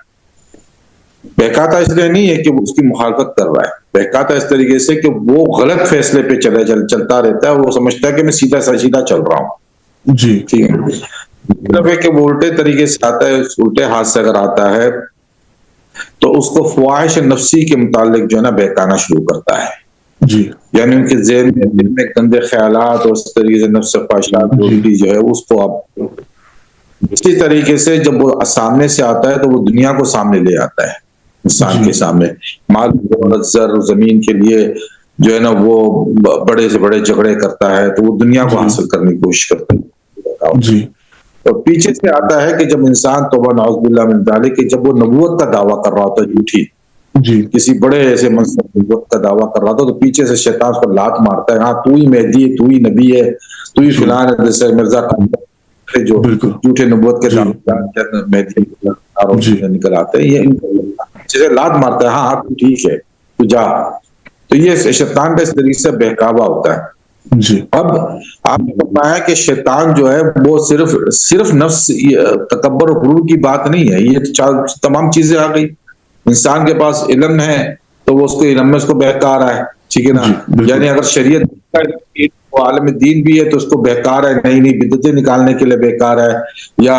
بہکاتا اس لیے نہیں ہے کہ وہ اس کی مخالفت کر رہا ہے، بہکاتا اس طریقے سے کہ وہ غلط فیصلے پہ چلتا رہتا ہے، وہ سمجھتا ہے کہ میں سیدھا سیدھا چل رہا ہوں۔ جی، ٹھیک ہے، مطلب ہے کہ وہ الٹے طریقے سے آتا ہے، الٹے ہاتھ سے اگر آتا ہے تو اس کو فواہش نفسی کے متعلق جو ہے نا بہکانا شروع کرتا ہے۔ جی، یعنی ان کے ذہن میں دل میں گندے خیالات اور اس طریقے سے نفس خواہشات جو ہے اس کو آپ اسی طریقے سے جب وہ سامنے سے آتا ہے تو وہ دنیا کو سامنے لے آتا ہے، انسان کے سامنے، مال، دولت، زر، زمین کے لیے جو ہے نا وہ بڑے سے بڑے جھگڑے کرتا ہے، تو وہ دنیا کو حاصل کرنے کی کوشش کرتا ہے. جی اور پیچھے سے آتا ہے کہ جب انسان توبہ نعوذ باللہ من ذالک کہ جب وہ نبوت کا دعویٰ کر رہا ہوتا ہے جھوٹی، جی کسی بڑے ایسے منصب نبوت کا دعویٰ کر رہا تھا، تو پیچھے سے شیطان اس پر لات مارتا ہے، ہاں تو ہی مہدی ہے، تو ہی نبی ہے، تو ہی جی فلان ہے، جیسے مرزا جو بالکل جھوٹے نبوت کے جی دعوے مہدی جی نکل آتے ہیں، یہ جسے لات مارتا ہے، ہاں ہاں تو ٹھیک ہے تو جا. تو یہ شیطان کا اس طریقے سے بہکاوا ہوتا ہے. جی اب آپ نے بتایا کہ شیطان جو ہے وہ صرف نفس تکبر و غرور کی بات نہیں ہے، یہ تمام چیزیں آ گئی. انسان کے پاس علم ہے تو وہ اس کو علم میں اس کو بہکا رہا ہے، ٹھیک ہے نا. جی بالکل یعنی اگر شریعت وہ عالم دین بھی ہے تو اس کو بہکار ہے، نئی نئی بدعتیں نکالنے کے لیے بہکار ہے، یا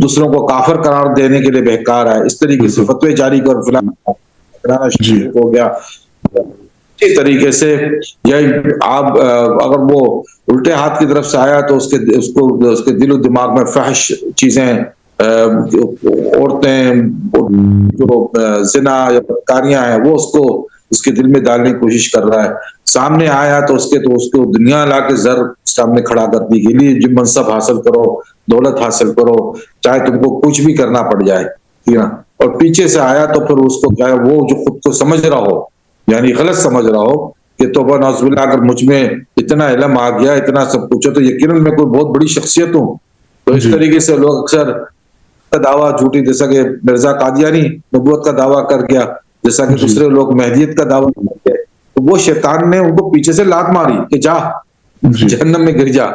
دوسروں کو کافر قرار دینے کے لیے بہکار ہے، اس طریقے سے بالکل فتوے جاری کر فلاں جی ہو گیا. اسی طریقے سے یا آپ اگر وہ الٹے ہاتھ کی طرف سے آیا تو اس کے دل و دماغ میں فحش چیزیں، عورتیں، جو زنا یا بدکاریاں ہیں وہ اس کے دل میں ڈالنے کی کوشش کر رہا ہے. سامنے آیا تو اس کو دنیا لا کے زر سامنے کھڑا کر دی کہ لیے جو منصب حاصل کرو، دولت حاصل کرو، چاہے تم کو کچھ بھی کرنا پڑ جائے، ٹھیک ہے نا. اور پیچھے سے آیا تو پھر اس کو کیا ہے، وہ جو خود کو سمجھ رہا ہو، یعنی غلط سمجھ رہا ہو کہ توبہ نعوذ باللہ اگر مجھ میں اتنا علم آ گیا، اتنا سب کچھ ہے تو یقیناً میں کوئی بہت بڑی شخصیت ہوں. تو اس جی طریقے سے لوگ اکثر کا دعویٰ جھوٹی، جیسا کہ مرزا قادیانی نبوت کا دعویٰ کر گیا، جیسا کہ جی دوسرے لوگ مہدیت کا دعویٰ کر گئے، تو وہ شیطان نے ان کو پیچھے سے لات ماری کہ جا جی جہنم میں گر جا.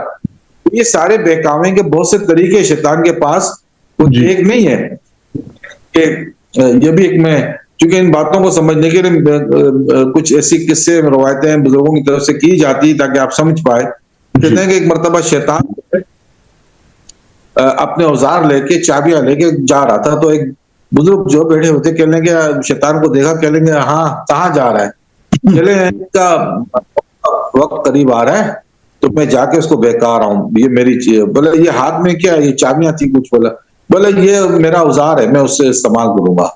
یہ سارے بہکاوے کے بہت سے طریقے شیطان کے پاس، کوئی جی ایک نہیں ہے کہ یہ بھی ایک میں. چونکہ ان باتوں کو سمجھنے کے لیے کچھ ایسی قصے روایتیں بزرگوں کی طرف سے کی جاتی تاکہ آپ سمجھ پائے. جی کہتے ہیں کہ ایک مرتبہ شیطان اپنے اوزار لے کے، چابیاں لے کے جا رہا تھا، تو ایک بزرگ جو بیٹھے ہوتے کہنے لگے، شیطان کو دیکھا، کہنے لگے ہاں کہاں جا رہا ہے؟ چلے ان کا وقت قریب آ رہا ہے تو میں جا کے اس کو بہکا رہا ہوں، یہ میری چیز. بولے یہ ہاتھ میں کیا ہے؟ یہ چابیاں تھی کچھ. بولے یہ میرا اوزار ہے، میں اس سے استعمال کروں گا.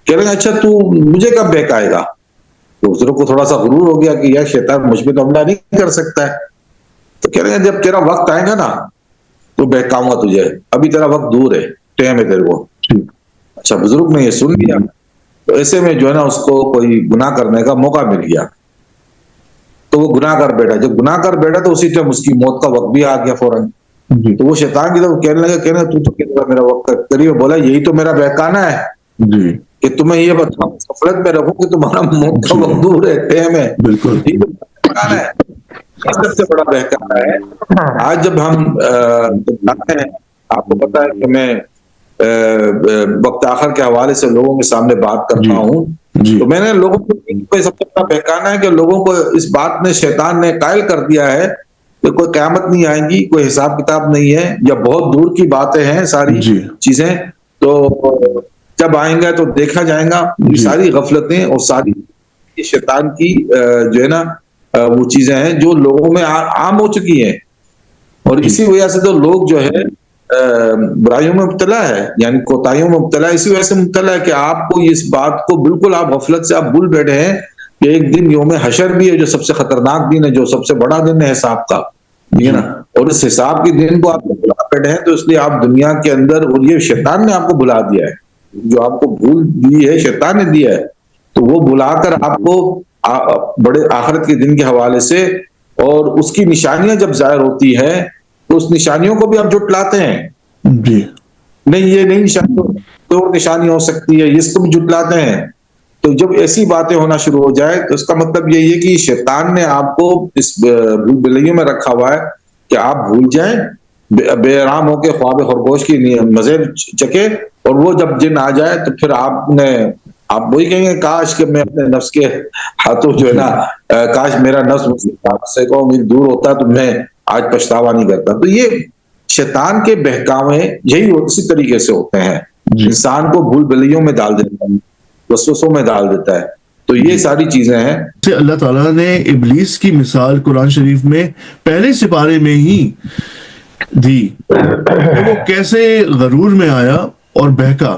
کہہ رہے ہیں اچھا تو مجھے کب بہکائے گا؟ تو بزرگ کو تھوڑا سا غرور ہو گیا کہ یار شیطان مجھ پہ تو حملہ نہیں کر سکتا ہے. تو کہہ رہے ہیں جب تیرا وقت آئے گا نا تو بہکاؤں گا تجھے، ابھی تیرا وقت دور ہے، ٹائم ہے تیرے کو. اچھا بزرگ نے یہ سن لیا، تو ایسے میں جو ہے نا اس کو کوئی گناہ کرنے کا موقع مل گیا، تو وہ گناہ کر بیٹھا. جب گناہ کر بیٹھا تو اسی ٹائم اس کی موت کا وقت بھی آ گیا فوراً. جی تو وہ شیطان کی طرف کہنے لگا، کہنے تو کہہ رہا میرا وقت قریب. بولا یہی تو میرا بہکانا ہے جی کہ تمہیں یہ بتاؤں، غفلت میں رکھوں کہ تمہارا موت کا جی وقت دور ہے، ٹائم ہے. بالکل یہی تو بہکانا ہے، یہ سب سے بڑا بہکانا ہے. آج جب ہم جاتے ہیں، آپ کو پتا ہے کہ میں وقت آخر کے حوالے سے لوگوں کے سامنے بات کرتا جی ہوں، جی تو میں نے لوگوں کو سب سے بڑا بہکانا ہے کہ لوگوں کو اس بات نے شیطان نے قائل کر دیا ہے کہ کوئی قیامت نہیں آئے گی، کوئی حساب کتاب نہیں ہے، یا بہت دور کی باتیں ہیں ساری جی چیزیں، تو جب آئیں گے تو دیکھا جائے گا. یہ جی ساری غفلتیں اور ساری شیطان کی جو ہے نا وہ چیزیں ہیں جو لوگوں میں عام ہو چکی ہیں. اور جی اسی وجہ سے تو لوگ جو ہے برائیوں میں مبتلا ہے، یعنی کوتاہیوں میں مبتلا ہے. اسی وجہ سے مبتلا ہے کہ آپ کو اس بات کو بالکل آپ غفلت سے آپ بھول بیٹھے ہیں کہ ایک دن یوم حشر بھی ہے، جو سب سے خطرناک دن ہے، جو سب سے بڑا دن ہے حساب کا، ٹھیک ہے نا. جی اور اس حساب کے دن کو آپ بھلا بیٹھے ہیں، تو اس لیے آپ دنیا کے اندر، اور یہ شیطان نے آپ کو بھلا دیا ہے، جو آپ کو بھول دی ہے شیطان نے دیا ہے، تو وہ بلا کر آپ کو بڑے آخرت کے دن کے حوالے سے اور اس کی نشانیاں جب ظاہر ہوتی ہے تو اس نشانیوں کو بھی آپ جھٹلاتے ہیں. جی نہیں یہ نہیں نشانی، کوئی اور نشانی ہو سکتی ہے، اس کو بھی جھٹلاتے ہیں. تو جب ایسی باتیں ہونا شروع ہو جائے تو اس کا مطلب یہی ہے کہ شیطان نے آپ کو اس بھول بھلیوں میں رکھا ہوا ہے کہ آپ بھول جائیں، بے آرام ہو کے خواب خرگوش کی مزے چکے، اور وہ جب دن آ جائے تو پھر آپ وہی کہیں گے کاش کہ میں اپنے نفس کے ہاتھوں جو ہے جی نا، کاش میرا نفس سے کو دور ہوتا تو میں آج پچھتاوا نہیں کرتا. تو یہ شیطان کے بہکاوے یہی اسی طریقے سے ہوتے ہیں، جی انسان کو بھول بھلیوں میں ڈال دیتا ہے، وسوسوں میں ڈال دیتا ہے. تو یہ جی ساری چیزیں ہیں. سے اللہ تعالیٰ نے ابلیس کی مثال قرآن شریف میں پہلے سپارے میں ہی دی کہ وہ کیسے غرور میں آیا اور بہکا،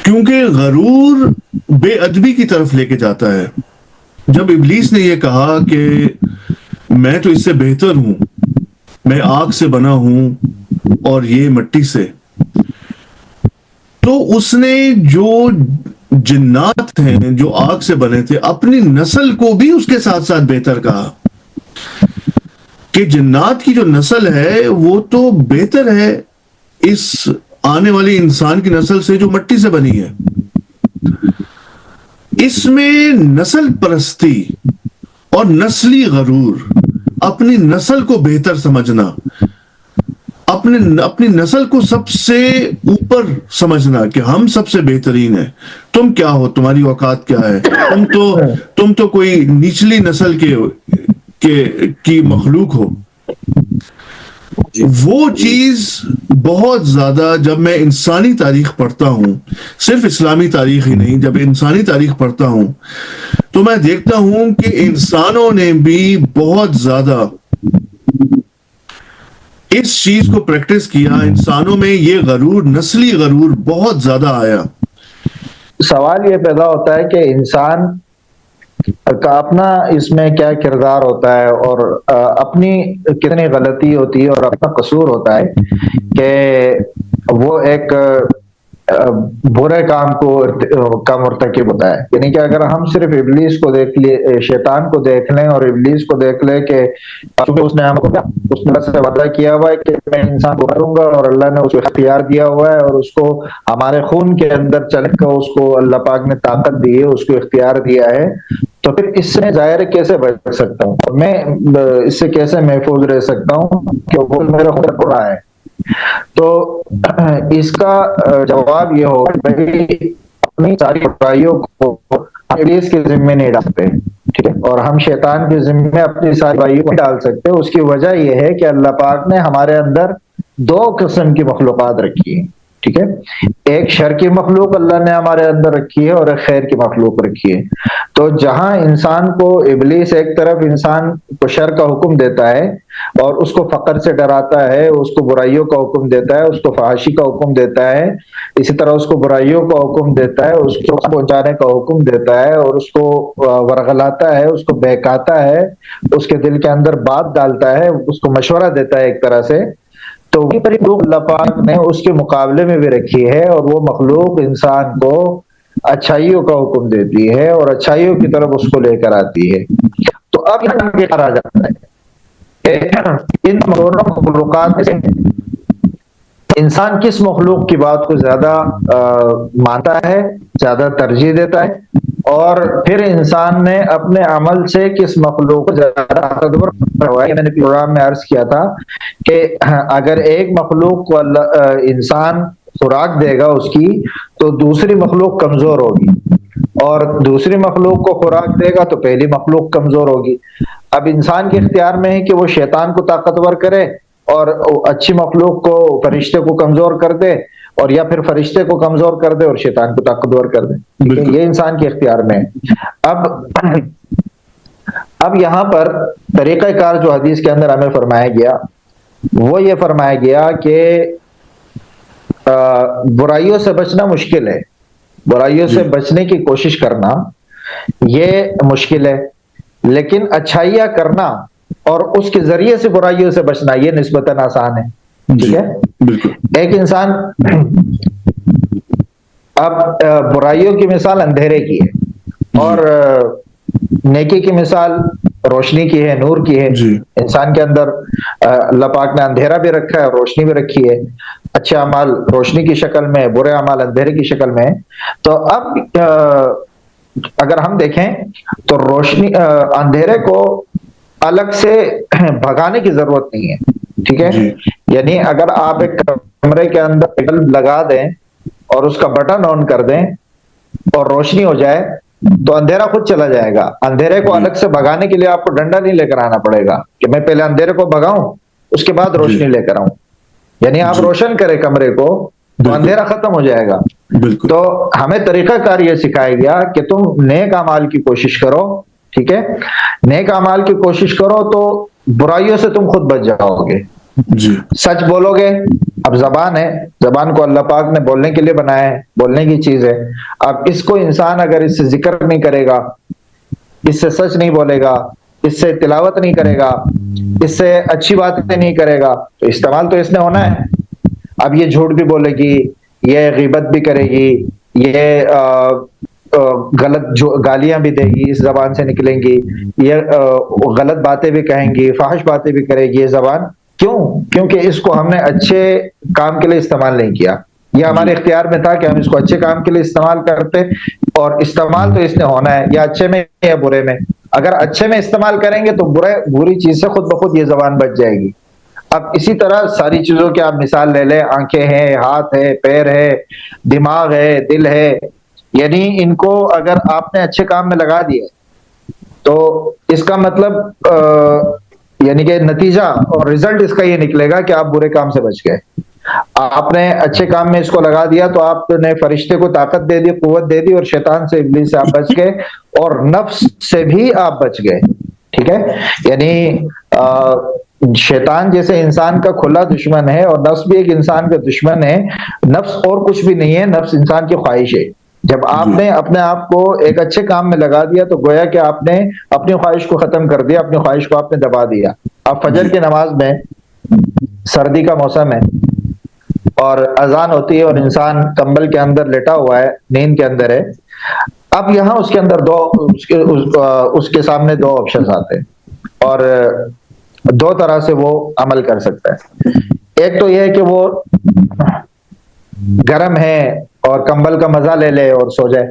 کیونکہ غرور بے ادبی کی طرف لے کے جاتا ہے. جب ابلیس نے یہ کہا کہ میں تو اس سے بہتر ہوں، میں آگ سے بنا ہوں اور یہ مٹی سے، تو اس نے جو جنات ہیں جو آگ سے بنے تھے اپنی نسل کو بھی اس کے ساتھ ساتھ بہتر کہا کہ جنات کی جو نسل ہے وہ تو بہتر ہے اس آنے والی انسان کی نسل سے جو مٹی سے بنی ہے۔ اس میں نسل پرستی اور نسلی غرور، اپنی نسل کو بہتر سمجھنا، اپنی نسل کو سب سے اوپر سمجھنا کہ ہم سب سے بہترین ہیں، تم کیا ہو، تمہاری اوقات کیا ہے، تم تو کوئی نچلی نسل کی مخلوق ہو۔ وہ چیز بہت زیادہ جب میں انسانی تاریخ پڑھتا ہوں، صرف اسلامی تاریخ ہی نہیں، جب انسانی تاریخ پڑھتا ہوں تو میں دیکھتا ہوں کہ انسانوں نے بھی بہت زیادہ اس چیز کو پریکٹس کیا، انسانوں میں یہ غرور، نسلی غرور بہت زیادہ آیا۔ سوال یہ پیدا ہوتا ہے کہ انسان کا اپنا اس میں کیا کردار ہوتا ہے اور اپنی کتنی غلطی ہوتی ہے اور اپنا قصور ہوتا ہے کہ وہ ایک برے کام کا مرتکب ہوتا ہے۔ یعنی کہ اگر ہم صرف ابلیس کو دیکھ لیں، شیطان کو دیکھ لیں اور ابلیس کو دیکھ لیں کہ اس نے ہم کو اس نے سے وعدہ کیا ہوا ہے کہ میں انسان کو کروں گا، اور اللہ نے اس کو اختیار دیا ہوا ہے اور اس کو ہمارے خون کے اندر چل کر اس کو اللہ پاک نے طاقت دی ہے، اس کو اختیار دیا ہے، تو پھر اس سے ظاہر کیسے بچ سکتا ہوں اور میں اس سے کیسے محفوظ رہ سکتا ہوں کہ وہ میرا خود پڑا ہے؟ تو اس کا جواب یہ ہوگا کہ اپنی ساری برائیوں کو ابلیس کے ذمے نہیں ڈالتے، ٹھیک ہے، اور ہم شیطان کے ذمے اپنی ساری برائیوں کو ڈال سکتے۔ اس کی وجہ یہ ہے کہ اللہ پاک نے ہمارے اندر دو قسم کی مخلوقات رکھی ہیں، ٹھیک ہے، ایک شر کی مخلوق اللہ نے ہمارے اندر رکھی ہے اور ایک خیر کی مخلوق رکھی ہے۔ تو جہاں انسان کو ابلیس ایک طرف انسان کو شر کا حکم دیتا ہے اور اس کو فقر سے ڈراتا ہے، اس کو برائیوں کا حکم دیتا ہے، اس کو فحاشی کا حکم دیتا ہے، اسی طرح اس کو برائیوں کا حکم دیتا ہے، اس کو پہنچانے کا حکم دیتا ہے اور اس کو ورغلاتا ہے، اس کو بہکاتا ہے، اس کے دل کے اندر بات ڈالتا ہے، اس کو مشورہ دیتا ہے ایک طرح سے، تو وہی پر اللہ پاک نے اس کے مقابلے میں بھی رکھی ہے، اور وہ مخلوق انسان کو اچھائیوں کا حکم دیتی ہے اور اچھائیوں کی طرف اس کو لے کر آتی ہے۔ تو اب یہاں پہ آ جاتا ہے کہ ان دونوں مخلوقات میں سے انسان کس مخلوق کی بات کو زیادہ مانتا ہے، زیادہ ترجیح دیتا ہے، اور پھر انسان نے اپنے عمل سے کس مخلوق کو زیادہ طاقتور کروایا۔ میں نے پروگرام میں عرض کیا تھا کہ اگر ایک مخلوق کو انسان خوراک دے گا اس کی، تو دوسری مخلوق کمزور ہوگی، اور دوسری مخلوق کو خوراک دے گا تو پہلی مخلوق کمزور ہوگی۔ اب انسان کے اختیار میں ہے کہ وہ شیطان کو طاقتور کرے اور اچھی مخلوق کو، فرشتے کو کمزور کر دے، اور یا پھر فرشتے کو کمزور کر دے اور شیطان کو طاقتور کر دے۔ یہ انسان کے اختیار میں ہے۔ اب یہاں پر طریقہ کار جو حدیث کے اندر ہمیں فرمایا گیا وہ یہ فرمایا گیا کہ برائیوں سے بچنا مشکل ہے، برائیوں سے بچنے کی کوشش کرنا یہ مشکل ہے، لیکن اچھائیاں کرنا اور اس کے ذریعے سے برائیوں سے بچنا یہ نسبتاً آسان ہے، ٹھیک ہے۔ ایک انسان، اب برائیوں کی مثال اندھیرے کی ہے اور نیکی کی مثال روشنی کی ہے، نور کی ہے۔ انسان کے اندر اللہ پاک نے اندھیرا بھی رکھا ہے اور روشنی بھی رکھی ہے، اچھے اعمال روشنی کی شکل میں، برے اعمال اندھیرے کی شکل میں۔ تو اب اگر ہم دیکھیں تو روشنی، اندھیرے کو الگ سے بھگانے کی ضرورت نہیں ہے، ٹھیک ہے، یعنی اگر آپ ایک کمرے کے اندر بلب لگا دیں اور اس کا بٹن آن کر دیں اور روشنی ہو جائے تو اندھیرا خود چلا جائے گا۔ اندھیرے کو الگ سے بھگانے کے لیے آپ کو ڈنڈا نہیں لے کر آنا پڑے گا کہ میں پہلے اندھیرے کو بھگاؤں اس کے بعد روشنی لے کر آؤں، یعنی آپ روشن کریں کمرے کو تو اندھیرا ختم ہو جائے گا۔ تو ہمیں طریقہ کار یہ سکھایا گیا کہ تم نیک اعمال کی کوشش کرو، ٹھیک ہے، نیک اعمال کی کوشش کرو تو برائیوں سے تم خود بچ جاؤ گے، سچ بولو گے۔ اب زبان ہے، زبان کو اللہ پاک نے بولنے کے لیے بنایا ہے، بولنے کی چیز ہے۔ اب اس کو انسان اگر اس سے ذکر نہیں کرے گا اس سے سچ نہیں بولے گا، اس سے تلاوت نہیں کرے گا، اس سے اچھی باتیں نہیں کرے گا، تو استعمال تو اس نے ہونا ہے۔ اب یہ جھوٹ بھی بولے گی، یہ غیبت بھی کرے گی، یہ غلط جو گالیاں بھی دے گی، اس زبان سے نکلیں گی، یہ غلط باتیں بھی کہیں گی، فاحش باتیں بھی کرے گی یہ زبان۔ کیوں؟ کیونکہ اس کو ہم نے اچھے کام کے لیے استعمال نہیں کیا، یہ ہمارے اختیار میں تھا کہ ہم اس کو اچھے کام کے لیے استعمال کرتے، اور استعمال تو اس نے ہونا ہے، یا اچھے میں یا برے میں۔ اگر اچھے میں استعمال کریں گے تو بری چیز سے خود بخود یہ زبان بچ جائے گی۔ اب اسی طرح ساری چیزوں کی آپ مثال لے لیں، آنکھیں ہیں، ہاتھ ہے، پیر ہے، دماغ ہے، دل ہے، یعنی ان کو اگر آپ نے اچھے کام میں لگا دیا تو اس کا مطلب یعنی کہ نتیجہ اور رزلٹ اس کا یہ نکلے گا کہ آپ برے کام سے بچ گئے۔ آپ نے اچھے کام میں اس کو لگا دیا تو آپ نے فرشتے کو طاقت دے دی، قوت دے دی، اور شیطان سے، ابلیس سے آپ بچ گئے، اور نفس سے بھی آپ بچ گئے۔ ٹھیک ہے، یعنی شیطان جیسے انسان کا کھلا دشمن ہے، اور نفس بھی ایک انسان کا دشمن ہے۔ نفس اور کچھ بھی نہیں ہے، نفس انسان کی خواہش ہے۔ جب آپ نے اپنے آپ کو ایک اچھے کام میں لگا دیا تو گویا کہ آپ نے اپنی خواہش کو ختم کر دیا، اپنی خواہش کو آپ نے دبا دیا۔ اب فجر کی نماز میں سردی کا موسم ہے اور اذان ہوتی ہے اور انسان کمبل کے اندر لیٹا ہوا ہے، نیند کے اندر ہے۔ اب یہاں اس کے اندر اس کے سامنے دو آپشنز آتے ہیں، اور دو طرح سے وہ عمل کر سکتا ہے۔ ایک تو یہ ہے کہ وہ گرم ہے اور کمبل کا مزہ لے لے اور سو جائے،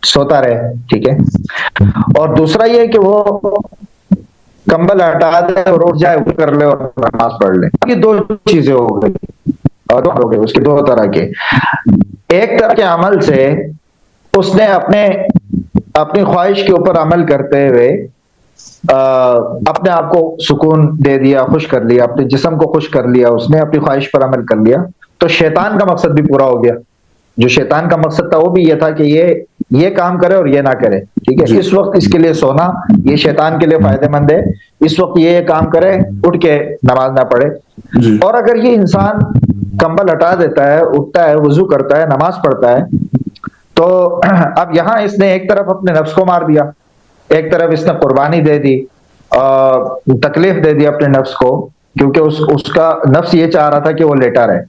سوتا رہے، ٹھیک ہے۔ اور دوسرا یہ ہے کہ وہ کمبل ہٹا دے اور اٹھ جائے، اٹھ کر لے اور نماز پڑھ لے۔ یہ دو چیزیں ہو گئی، اور ہو گئے اس کے دو طرح کے۔ ایک طرح کے عمل سے اس نے اپنی خواہش کے اوپر عمل کرتے ہوئے اپنے آپ کو سکون دے دیا، خوش کر لیا، اپنے جسم کو خوش کر لیا، اس نے اپنی خواہش پر عمل کر لیا، تو شیطان کا مقصد بھی پورا ہو گیا۔ جو شیطان کا مقصد تھا وہ بھی یہ تھا کہ یہ کام کرے اور یہ نہ کرے، ٹھیک ہے۔ اس وقت اس کے لیے سونا یہ شیطان کے لیے فائدہ مند ہے، اس وقت یہ کام کرے، اٹھ کے نماز نہ پڑھے۔ اور اگر یہ انسان کمبل ہٹا دیتا ہے، اٹھتا ہے، وضو کرتا ہے، نماز پڑھتا ہے، تو اب یہاں اس نے ایک طرف اپنے نفس کو مار دیا، ایک طرف اس نے قربانی دے دی، تکلیف دے دی اپنے نفس کو، کیونکہ اس کا نفس یہ چاہ رہا تھا کہ وہ لیٹا رہے،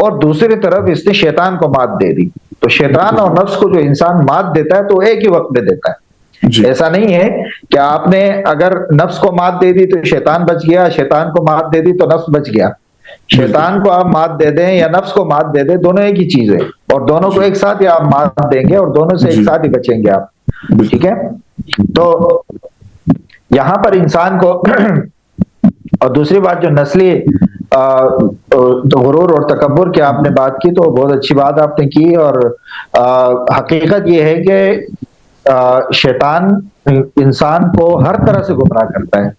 اور دوسری طرف اس نے شیطان کو مات دے دی۔ تو شیطان اور نفس کو جو انسان مات دیتا ہے تو ایک ہی وقت میں دیتا ہے۔ ایسا نہیں ہے کہ آپ نے اگر نفس کو مات دے دی تو شیطان بچ گیا، شیطان کو مات دے دی تو نفس بچ گیا۔ شیطان کو آپ مات دے دیں یا نفس کو مات دے دیں، دونوں ایک ہی چیز ہے، اور دونوں کو ایک ساتھ ہی آپ مات دیں گے، اور دونوں سے ایک ساتھ ہی بچیں گے آپ، ٹھیک ہے۔ تو یہاں پر انسان کو اور دوسری بات جو نسلی غرور اور تکبر کی آپ نے بات کی، تو بہت اچھی بات آپ نے کی، اور حقیقت یہ ہے کہ شیطان انسان کو ہر طرح سے گمراہ کرتا ہے،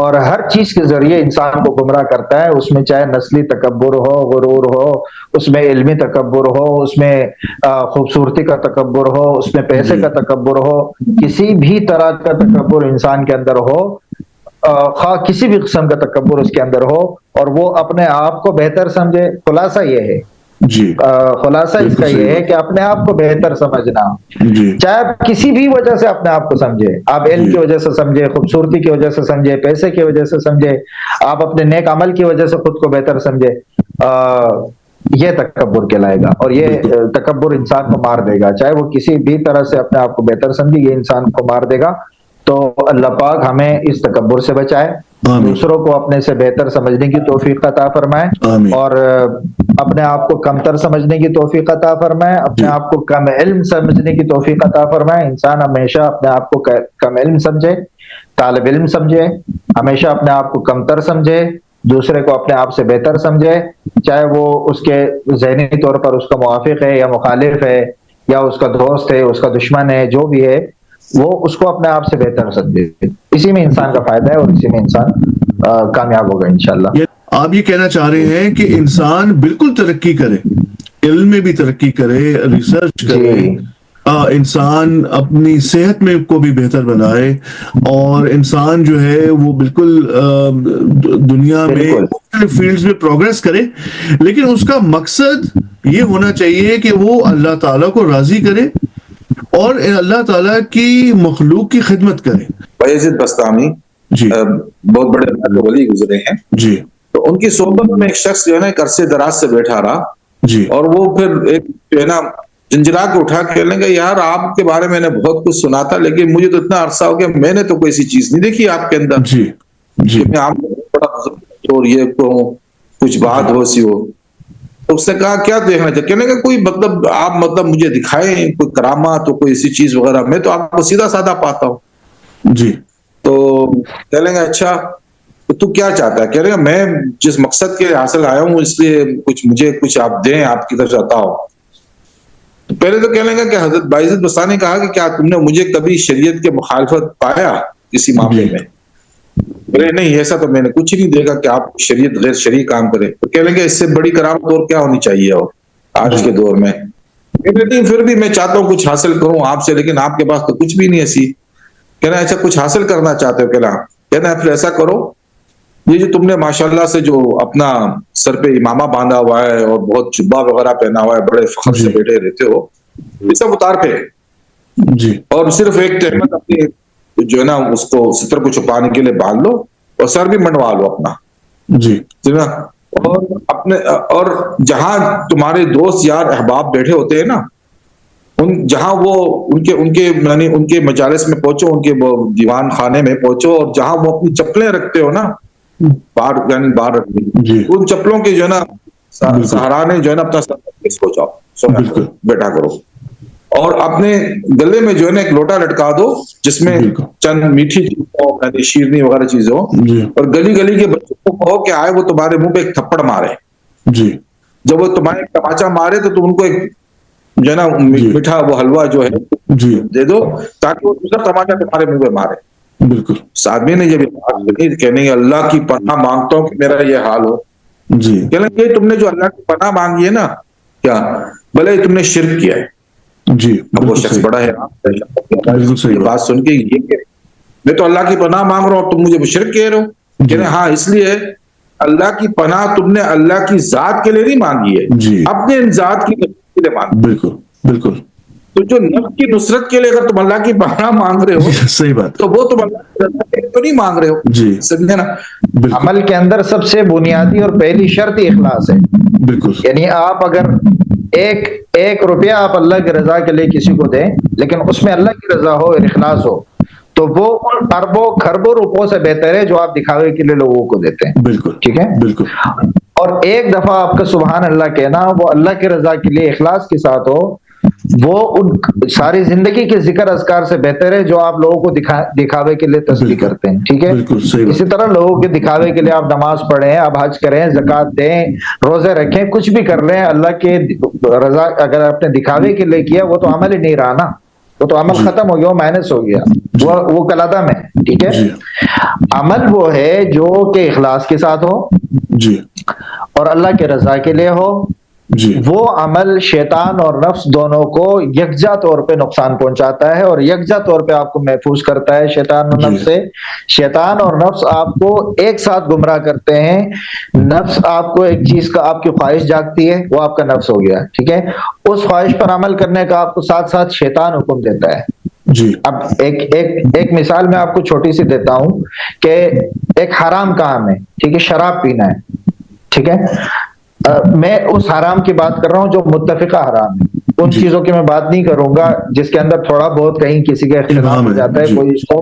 اور ہر چیز کے ذریعے انسان کو گمراہ کرتا ہے، اس میں چاہے نسلی تکبر ہو، غرور ہو، اس میں علمی تکبر ہو، اس میں خوبصورتی کا تکبر ہو، اس میں پیسے کا تکبر ہو، کسی بھی طرح کا تکبر انسان کے اندر ہو، خواہ کسی بھی قسم کا تکبر اس کے اندر ہو، اور وہ اپنے آپ کو بہتر سمجھے۔ خلاصہ یہ ہے، خلاصہ اس کا یہ ہے کہ اپنے آپ کو بہتر سمجھنا، چاہے کسی بھی وجہ سے اپنے آپ کو سمجھے، آپ علم کی وجہ سے سمجھے، خوبصورتی کی وجہ سے سمجھے، پیسے کی وجہ سے سمجھے، آپ اپنے نیک عمل کی وجہ سے خود کو بہتر سمجھے، یہ تکبر کہلائے گا، اور یہ تکبر انسان کو مار دے گا۔ چاہے وہ کسی بھی طرح سے اپنے آپ کو بہتر سمجھے، یہ انسان کو مار دے گا۔ تو اللہ پاک ہمیں اس تکبر سے بچائے، دوسروں کو اپنے سے بہتر سمجھنے کی توفیق عطا فرمائے، اور اپنے آپ کو کمتر سمجھنے کی توفیق عطا فرمائے، اپنے آپ کو کم علم سمجھنے کی توفیق عطا فرمائے۔ انسان ہمیشہ اپنے آپ کو کم علم سمجھے، طالب علم سمجھے، ہمیشہ اپنے آپ کو کمتر سمجھے، دوسرے کو اپنے آپ سے بہتر سمجھے، چاہے وہ اس کے ذہنی طور پر اس کا موافق ہے یا مخالف ہے، یا اس کا دوست ہے، اس کا دشمن ہے، جو بھی ہے، وہ اس کو اپنے آپ سے بہتر سمجھے۔ اسی میں انسان کا فائدہ ہے، اور اسی میں انسان کامیاب ہوگا انشاءاللہ۔ آپ یہ کہنا چاہ رہے ہیں کہ انسان بالکل ترقی کرے، علم میں بھی ترقی کرے، ریسرچ کرے، انسان اپنی صحت میں کو بھی بہتر بنائے، اور انسان جو ہے وہ بالکل دنیا میں مختلف فیلڈز میں پروگریس کرے، لیکن اس کا مقصد یہ ہونا چاہیے کہ وہ اللہ تعالیٰ کو راضی کرے، اور اللہ تعالیٰ کی مخلوق کی خدمت کریں. بایزید بستامی جی بہت بڑے ولی گزرے ہیں. جی تو ان کی صحبت میں ایک شخص جو ہے نا ایک عرصے دراز سے بیٹھا رہا, جی اور وہ پھر ایک جو ہے نا جنجلا کے اٹھا کے کہنے لگا, یار آپ کے بارے میں نے بہت کچھ سنا تھا, لیکن مجھے تو اتنا عرصہ ہو گیا, میں نے تو کوئی ایسی چیز نہیں دیکھی آپ کے اندر جی جی کہ میں آپ کو بڑا بزرگ اور یہ کہوں کچھ بات ہو سی ہو. تو اس نے کہا کیا دیکھنا چاہیے؟ کہنے کا کوئی مطلب آپ مطلب مجھے دکھائیں کوئی کرامات تو کوئی ایسی چیز وغیرہ, میں تو آپ کو سیدھا سادہ پاتا ہوں. جی تو کہنے گا اچھا تو کیا چاہتا ہے؟ کہہ رہے میں جس مقصد کے حاصل آیا ہوں اس لیے مجھے کچھ آپ دیں, آپ کی طرف سے عطا ہو. تو پہلے تو کہنے گا کہ حضرت بایزید بستانی نے کہا کہ کیا تم نے مجھے کبھی شریعت کے مخالفت پایا کسی معاملے میں؟ بولے نہیں, ایسا تو میں نے کچھ نہیں دیکھا کہ آپ شریعت غیر شرعی کام کریں. تو کہنے گے اس سے بڑی کرامت اور کیا ہونی چاہیے اور آج کے دور میں؟ پھر بھی میں چاہتا ہوں کچھ حاصل کروں آپ سے, لیکن آپ کے پاس تو کچھ بھی نہیں ایسی. کہنا اچھا کچھ حاصل کرنا چاہتے ہو؟ کہنا پھر ایسا کرو, یہ جو تم نے ماشاءاللہ سے جو اپنا سر پہ امامہ باندھا ہوا ہے اور بہت جبہ وغیرہ پہنا ہوا ہے, بڑے فخر سے بیٹھے رہتے ہو, یہ سب اتار پہ جی اور صرف ایک تہمت اپنی جو ہے نا اس کو ستر کو چھپانے کے لیے باندھ لو اور سر بھی منڈوا لو اپنا. جی اور اپنے اور جہاں تمہارے دوست یار احباب بیٹھے ہوتے ہیں نا, جہاں وہ ان کے یعنی ان کے مجالس میں پہنچو, ان کے دیوان خانے میں پہنچو, اور جہاں وہ اپنی چپلیں رکھتے ہو نا باہر یعنی باہر رکھتے, جی ان چپلوں کے جو ہے نا بالکل سہارانے جو ہے نا اپنا سر سو جاؤ, سویا کرو, بالکل بیٹھا کرو, اور اپنے گلے میں جو ہے نا ایک لوٹا لٹکا دو جس میں بالکل چند میٹھی چیز ہو, یعنی شیرنی وغیرہ چیزیں ہو, جی اور گلی گلی کے بچوں کو کہو کہ آئے وہ تمہارے منہ پہ ایک تھپڑ مارے. جی جب وہ تمہارے ٹماچا مارے تو تم ان کو ایک جو ہے نا جی میٹھا وہ حلوہ جو ہے جی دے دو تاکہ وہ دوسرا ٹماچا تمہارے منہ پہ مارے. بالکل اس آدمی نے جب یہ بات سنی کہنے اللہ کی پناہ مانگتا ہوں کہ میرا یہ حال ہو. جی کہنے یہ تم نے جو اللہ کی پناہ مانگی ہے نا, کیا بھلے تم نے شرک کیا ہے. جی اب وہ بالکل شخص صحیح, بڑا ہے, بالکل صحیح یہ بات سن کے یہ کہ میں تو اللہ کی پناہ مانگ رہا ہوں, تم مجھے مشرک کہہ رہے ہو. کہہ رہے ہاں اس لیے اللہ کی پناہ تم نے اللہ کی ذات کے لیے نہیں مانگی ہے, جی اپنے ذات کی کے لیے مانگی. بالکل بالکل تو جو نفس کی نصرت کے لیے اگر تم اللہ کی پناہ مانگ رہے ہو صحیح بات, تو وہ تم اللہ کی رضا کے لیے تو نہیں مانگ رہے ہو. جی سمجھے نا؟ بالکل عمل کے اندر سب سے بنیادی اور پہلی شرط اخلاص ہے. بالکل یعنی آپ اگر ایک روپیہ آپ اللہ کی رضا کے لیے کسی کو دیں, لیکن اس میں اللہ کی رضا ہو اور اخلاص ہو, تو وہ ان اربوں خربوں روپوں سے بہتر ہے جو آپ دکھاوے کے لیے لوگوں کو دیتے ہیں. بالکل ٹھیک ہے, بالکل اور ایک دفعہ آپ کا سبحان اللہ کہنا وہ اللہ کی رضا کے لیے اخلاص کے ساتھ ہو, وہ ان ساری زندگی کے ذکر اذکار سے بہتر ہے جو آپ لوگوں کو دکھاوے کے لیے تسبیح بالکل کرتے ہیں. ٹھیک ہے, بالکل صحیح اسی بات, طرح لوگوں کے دکھاوے کے لیے آپ نماز پڑھیں, آپ حج کریں, زکات دیں, روزے رکھیں, کچھ بھی کر لیں, اللہ کے رضا اگر آپ نے دکھاوے کے لیے کیا وہ تو عمل ہی نہیں رہا نا, وہ تو عمل جی ختم ہو گیا, وہ مائنس ہو گیا, جی وہ کلادہ میں. ٹھیک ہے, جی عمل وہ ہے جو کہ اخلاص کے ساتھ ہو جی اور اللہ کے رضا کے لیے ہو. جی وہ عمل شیطان اور نفس دونوں کو یکجا طور پہ نقصان پہنچاتا ہے اور یکجا طور پہ آپ کو محفوظ کرتا ہے شیطان اور جی نفس سے. شیطان اور نفس آپ کو ایک ساتھ گمراہ کرتے ہیں. نفس آپ کو ایک چیز کا آپ کی خواہش جاگتی ہے, وہ آپ کا نفس ہو گیا. ٹھیک ہے, اس خواہش پر عمل کرنے کا آپ کو ساتھ ساتھ شیطان حکم دیتا ہے. جی اب ایک مثال میں آپ کو چھوٹی سی دیتا ہوں کہ ایک حرام کام ہے. ٹھیک ہے, شراب پینا ہے. ٹھیک ہے, میں اس حرام کی بات کر رہا ہوں جو متفقہ حرام ہے. ان جی چیزوں کی میں بات نہیں کروں گا جس کے اندر تھوڑا بہت کہیں کسی کا اختلاف ابہام ہو جاتا ہے, جی, کوئی اس کو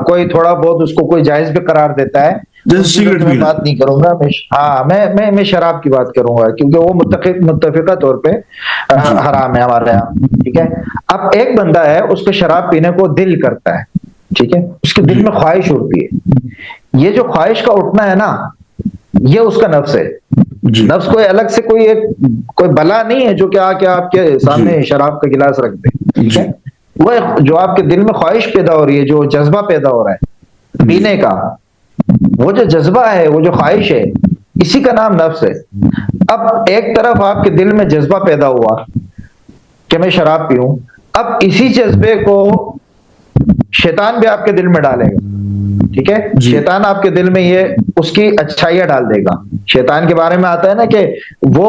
کوئی تھوڑا بہت اس کو کوئی جائز بھی قرار دیتا ہے. جیسے ان چیزوں سگریٹ کی میں پینا, بات نہیں کروں گا. میں شراب کی بات کروں گا کیونکہ وہ متفقہ طور پہ جی حرام ہے ہمارے یہاں. ٹھیک ہے, اب ایک بندہ ہے اس کو شراب پینے کو دل کرتا ہے. ٹھیک ہے, اس کے دل جی میں خواہش اٹھتی ہے. یہ جو خواہش کا اٹھنا ہے نا, یہ اس کا نفس ہے. جی نفس کوئی الگ سے کوئی بلا نہیں ہے جو کہ آ کے آپ کے جی سامنے شراب کا گلاس رکھ دے. ٹھیک جی ہے, وہ جو آپ کے دل میں خواہش پیدا ہو رہی ہے, جو جذبہ پیدا ہو رہا ہے جی پینے کا, وہ جو جذبہ ہے, وہ جو خواہش ہے, اسی کا نام نفس ہے. اب ایک طرف آپ کے دل میں جذبہ پیدا ہوا کہ میں شراب پیوں, اب اسی جذبے کو شیطان بھی آپ کے دل میں ڈالے گا. ٹھیک ہے, جی شیطان آپ کے دل میں یہ اس کی اچھائیاں ڈال دے گا. شیطان کے بارے میں آتا ہے نا کہ وہ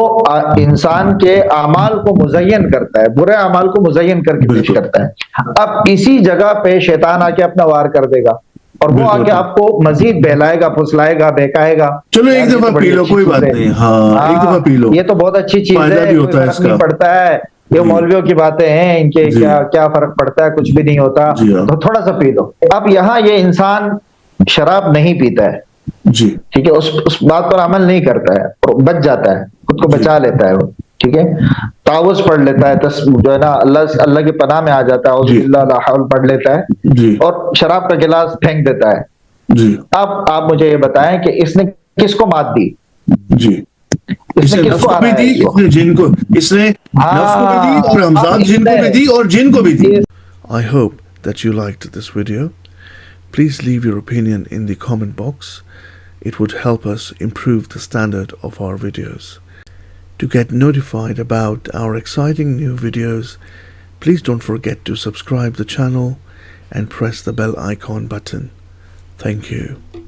انسان کے اعمال کو مزین کرتا ہے، برے اعمال کو مزین کر کے پیش بالکل۔ کرتا ہے۔ اب اسی جگہ پہ شیطان آ کے اپنا وار کر دے گا اور وہ آ بالکل۔ کے آپ کو مزید بہلائے گا، پھسلائے گا، بہکائے گا۔ چلو یار ایک یہ تو دفعہ بڑی پی لو، اچھی کوئی چیز بات ہے۔ نہیں، ہاں ایک دفعہ پی لو، یہ تو بہت اچھی چیز فائدہ ہے، بھی کوئی ہوتا ہے فرق اس نہیں کا۔ پڑتا ہے، یہ جی۔ مولویوں کی باتیں ہیں، ان کے جی۔ کیا فرق پڑتا ہے، کچھ بھی نہیں ہوتا، جی ہاں۔ تو تھوڑا سا پی لو۔ اب یہاں یہ انسان شراب نہیں پیتا ہے، جی ٹھیک ہے، اس بات پر عمل نہیں کرتا ہے اور بچ جاتا ہے، خود کو جی بچا لیتا ہے وہ، ٹھیک ہے، تعوذ پڑھ لیتا ہے، جو ہے نا اللہ کی پناہ میں آ جاتا ہے، اعوذ جی باللہ لا حول پڑھ لیتا ہے جی اور شراب کا گلاس پھینک دیتا ہے۔ جی اب آپ مجھے یہ بتائیں کہ اس نے کس کو مات دی؟ جی، اس اس نے نے کس نفس کو کو بھی ہرایا دی، اس اس نے جن کو، اس نے نفس کو بھی دی اور اب ہمزاد اس جن کو نے بھی دی اور جن کو بھی دی۔ I hope that you liked this video. Please leave your opinion in the comment box. It would help us improve the standard of our videos. To get notified about our exciting new videos, please don't forget to subscribe the channel and press the bell icon button. Thank you.